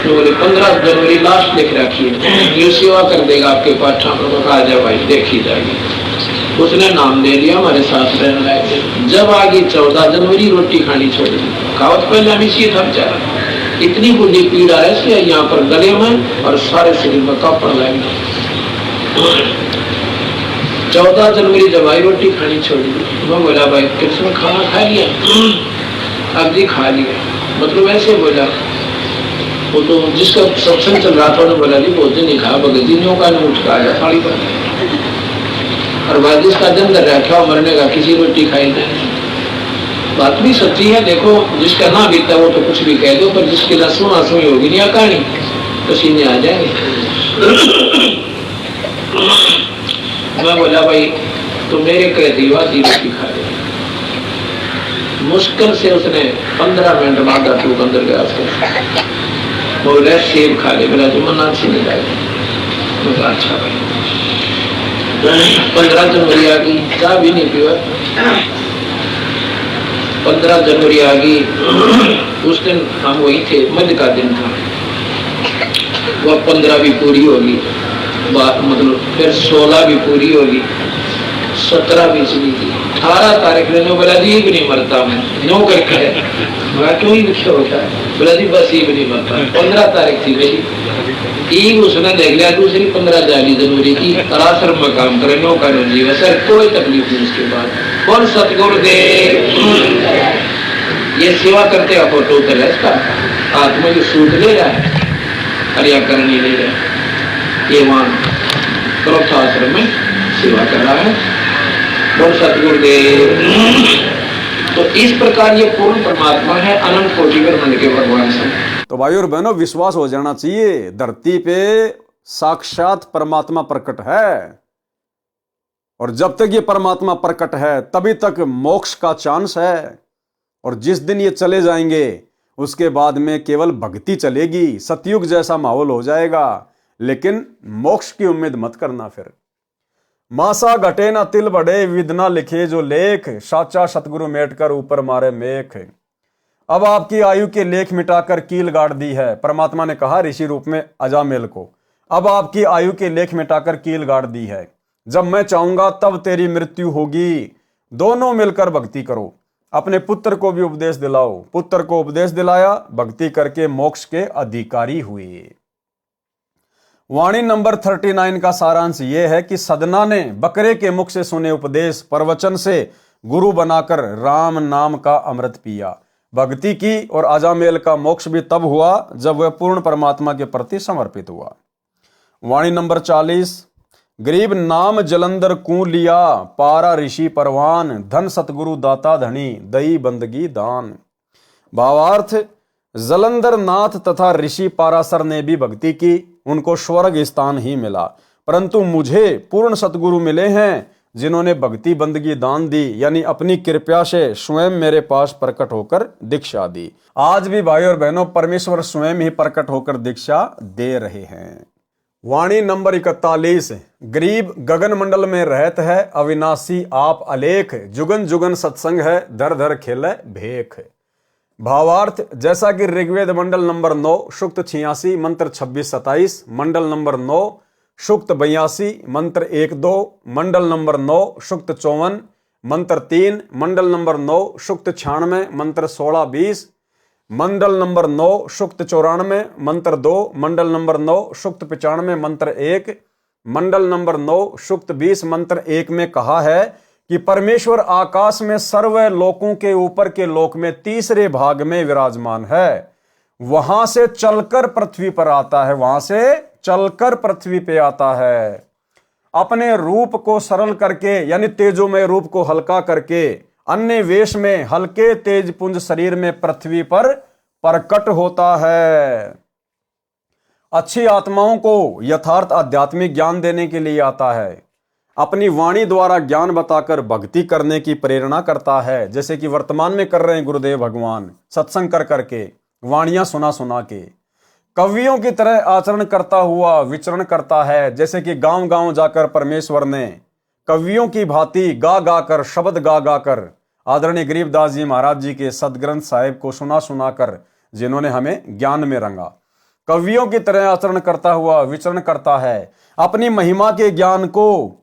तो बोले 15 जनवरी लास्ट लिख रखी है, ये सेवा कर देगा आपके पास, कहा जाए भाई देखी जाएगी। उसने नाम ले लिया, हमारे साथ रहने लगे। जब आगे 14 जनवरी रोटी खानी छोड़ दी, खावत पहले भी सी था बेचारा, इतनी बुरी पीड़ा है इसलिए यहाँ पर गले में और सारे शरीर में कांपड़ लगे। 14 जनवरी जब आई रोटी खानी छोड़ दी, वो बोला भाई कृष्ण खाना खा लिया? अब जी खा लिया। मतलब ऐसे बोला, वो तो जिसका सत्संग चल रहा था उन्होंने बोला जी भोजन नहीं खा, भगत जी न्यों का उठ का आया थाली पर, और बाद जिसका दिन कर रखा मरने का, किसी रोटी खाई नहीं। बात भी सच्ची है। देखो जिसका ना बीता वो तो कुछ भी कह दो, पर जिसकी रस्म आंसू होगी नहीं कहानी, तो सीने आ जाएंगे। मैं बोला भाई तो मेरे कह दी आधी रोटी खा ले। मुश्किल से उसने 15 मिनट बाद टूक अंदर गया उसके बोला सेब खा ले। बोला तुम मना से नहीं लाए। अच्छा भाई 15 जनवरी आ गई, चाय भी नहीं पिया। 15 जनवरी आ गई, उस दिन हम वही थे, मध्य का दिन था। वह 15 भी पूरी होगी, मतलब फिर 16 भी पूरी होगी, 17 भी चली थी, 18 तारीख ने बोला जी भी नहीं मरता मैं नो करके है। मैं क्यों ही लिखे होता है? बोला जी बस ये भी नहीं मरता। 15 तारीख थी मेरी, ईद उसने देख लिया। दूसरी 15 जनवरी की आश्रम में काम करे, नो करो जी सर, कोई तकलीफ नहीं। उसके बाद कौन सतगुरुदेव ये सेवा करते हैं, फोटो उतर है इसका, आत्मा जो सूट ले रहा है क्रिया करनी ले रहा है, ये वहां क्रोध आश्रम में सेवा कर रहा है। बोल सतगुरुदेव। तो इस प्रकार ये पूर्ण परमात्मा है, अनंत कोटि ब्रह्मांड के भगवान से। तो भाई और बहनों, विश्वास हो जाना चाहिए, धरती पे साक्षात परमात्मा प्रकट है, और जब तक ये परमात्मा प्रकट है तभी तक मोक्ष का चांस है। और जिस दिन ये चले जाएंगे उसके बाद में केवल भक्ति चलेगी, सतयुग जैसा माहौल हो जाएगा। लेकिन मोक्ष की उम्मीद मत करना। फिर मासा घटे ना तिल बढ़े, विदना लिखे जो लेख, साचा सतगुरु मेट कर ऊपर मारे मेख। अब आपकी आयु के लेख मिटाकर कील गाड़ दी है, परमात्मा ने कहा ऋषि रूप में अजामेल को। अब आपकी आयु के लेख मिटाकर कील गाड़ दी है, जब मैं चाहूंगा तब तेरी मृत्यु होगी। दोनों मिलकर भक्ति करो, अपने पुत्र को भी उपदेश दिलाओ। पुत्र को उपदेश दिलाया, भक्ति करके मोक्ष के अधिकारी हुए। वाणी नंबर 39 का सारांश यह है कि सदना ने बकरे के मुख से सुने उपदेश प्रवचन से गुरु बनाकर राम नाम का अमृत पिया, भक्ति की, और अजामेल का मोक्ष भी तब हुआ जब वह पूर्ण परमात्मा के प्रति समर्पित हुआ। वाणी नंबर 40, गरीब नाम जलंधर कू लिया, पारा ऋषि परवान, धन सतगुरु दाता धनी, दई बंदगी दान। भावार्थ, जलंधर नाथ तथा ऋषि पारासर ने भी भक्ति की, उनको स्वर्ग स्थान ही मिला, परंतु मुझे पूर्ण सतगुरु मिले हैं जिन्होंने भक्ति बंदगी दान दी, यानी अपनी कृपा से स्वयं मेरे पास प्रकट होकर दीक्षा दी। आज भी भाई और बहनों, परमेश्वर स्वयं ही प्रकट होकर दीक्षा दे रहे हैं। वाणी नंबर 41, गरीब गगन मंडल में रहत है, अविनाशी आप अलेख, जुगन जुगन सत्संग है, धर धर खेले भेख। भावार्थ, जैसा कि ऋग्वेद मंडल नंबर 9 सूक्त 86 मंत्र 26-27, मंडल नंबर 9 सूक्त 82 मंत्र 1-2, मंडल नंबर 9 सूक्त 54 मंत्र 3, मंडल नंबर 9 सूक्त 96 मंत्र 16-20, मंडल नंबर 9 सूक्त 94 मंत्र 2, मंडल नंबर 9 सूक्त 95 मंत्र 1, मंडल नंबर 9 सूक्त 20 मंत्र 1 में कहा है कि परमेश्वर आकाश में सर्व लोकों के ऊपर के लोक में तीसरे भाग में विराजमान है। वहां से चलकर पृथ्वी पर आता है, वहां से चलकर पृथ्वी पे आता है। अपने रूप को सरल करके, यानी तेजोमय रूप को हल्का करके, अन्य वेश में हल्के तेज पुंज शरीर में पृथ्वी पर प्रकट होता है। अच्छी आत्माओं को यथार्थ आध्यात्मिक ज्ञान देने के लिए आता है। अपनी वाणी द्वारा ज्ञान बताकर भक्ति करने की प्रेरणा करता है, जैसे कि वर्तमान में कर रहे हैं गुरुदेव भगवान, सत्संग कर करके, वाणियां सुना सुना के। कवियों की तरह आचरण करता हुआ विचरण करता है, जैसे कि गांव गांव जाकर परमेश्वर ने कवियों की भांति गा गा कर, शब्द गा गा कर आदरणीय गरीबदास जी महाराज जी के सदग्रंथ साहिब को सुना सुना कर, जिन्होंने हमें ज्ञान में रंगा। कवियों की तरह आचरण करता हुआ विचरण करता है, अपनी महिमा के ज्ञान को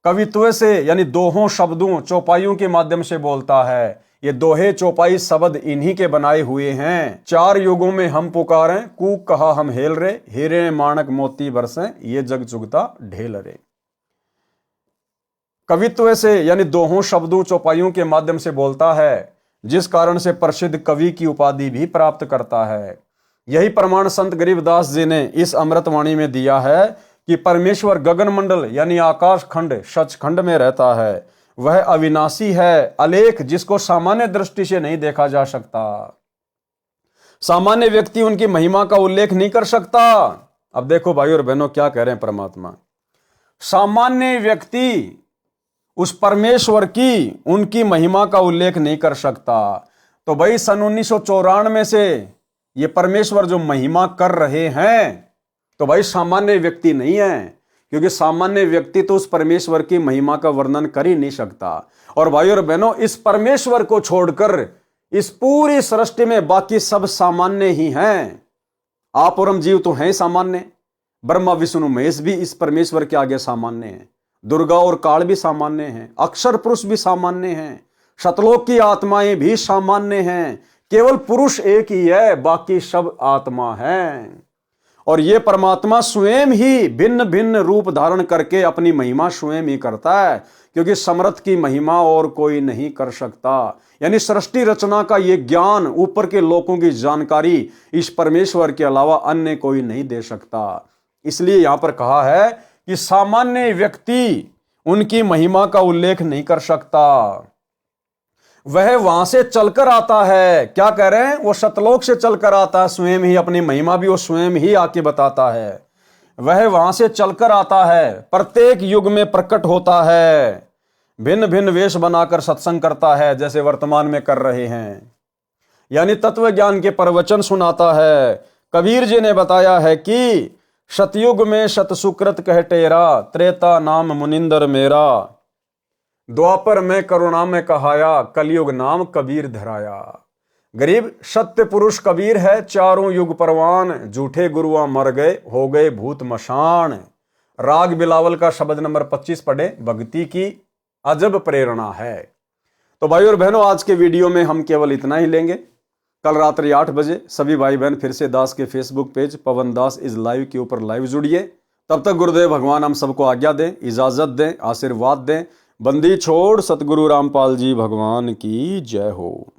कवित्व से, यानी दोहों शब्दों चौपाइयों के माध्यम से बोलता है। ये दोहे चौपाई शब्द इन्हीं के बनाए हुए हैं। 4 युगों में हम पुकारें, कूक कहा हम हेल रे, हीरे माणक मोती बरसें, ये जग चुगता ढेल रे। कवित्व से, यानी दोहों शब्दों चौपाइयों के माध्यम से बोलता है, जिस कारण से प्रसिद्ध कवि की उपाधि भी प्राप्त करता है। यही प्रमाण संत गरीबदास जी ने इस अमृतवाणी में दिया है कि परमेश्वर गगन मंडल यानी आकाश खंड सचखंड में रहता है। वह अविनाशी है, अलेख, जिसको सामान्य दृष्टि से नहीं देखा जा सकता। सामान्य व्यक्ति उनकी महिमा का उल्लेख नहीं कर सकता। अब देखो भाई और बहनों, क्या कह रहे हैं परमात्मा। सामान्य व्यक्ति उस परमेश्वर की, उनकी महिमा का उल्लेख नहीं कर सकता। तो भाई सन 1994 से ये परमेश्वर जो महिमा कर रहे हैं, तो भाई सामान्य व्यक्ति नहीं है, क्योंकि सामान्य व्यक्ति तो उस परमेश्वर की महिमा का वर्णन कर ही नहीं सकता। और भाई और बहनों, इस परमेश्वर को छोड़कर इस पूरी सृष्टि में बाकी सब सामान्य ही हैं। आप और हम जीव तो हैं सामान्य, ब्रह्मा विष्णु महेश भी इस परमेश्वर के आगे सामान्य हैं, दुर्गा और काल भी सामान्य हैं, अक्षर पुरुष भी सामान्य हैं, शतलोक की आत्माएं भी सामान्य हैं, केवल पुरुष एक ही है, बाकी सब आत्मा हैं। और ये परमात्मा स्वयं ही भिन्न भिन्न रूप धारण करके अपनी महिमा स्वयं ही करता है, क्योंकि समर्थ की महिमा और कोई नहीं कर सकता। यानी सृष्टि रचना का ये ज्ञान, ऊपर के लोगों की जानकारी इस परमेश्वर के अलावा अन्य कोई नहीं दे सकता। इसलिए यहां पर कहा है कि सामान्य व्यक्ति उनकी महिमा का उल्लेख नहीं कर सकता। वह वहां से चलकर आता है। क्या कह रहे हैं? वो सतलोक से चलकर आता है, स्वयं ही अपनी महिमा भी वो स्वयं ही आके बताता है। वह वहां से चलकर आता है, प्रत्येक युग में प्रकट होता है, भिन्न भिन्न वेश बनाकर सत्संग करता है, जैसे वर्तमान में कर रहे हैं। यानी तत्व ज्ञान के प्रवचन सुनाता है। कबीर जी ने बताया है कि सतयुग में सत सुकृत कह टेरा, त्रेता नाम मुनिंदर मेरा, द्वापर में करुणा में कहाया, कलयुग नाम कबीर धराया। गरीब सत्य पुरुष कबीर है, चारों युग परवान, झूठे गुरुआ मर गए, हो गए भूत मशान। राग बिलावल का शब्द नंबर 25 पढ़े, भक्ति की अजब प्रेरणा है। तो भाई और बहनों, आज के वीडियो में हम केवल इतना ही लेंगे। कल रात्रि 8 बजे सभी भाई बहन फिर से दास के Facebook page Pawan Das is live के ऊपर लाइव जुड़िए। तब तक गुरुदेव भगवान हम सबको आज्ञा दें, इजाजत दें, आशीर्वाद दें। बंदी छोड़ सतगुरु रामपाल जी भगवान की जय हो।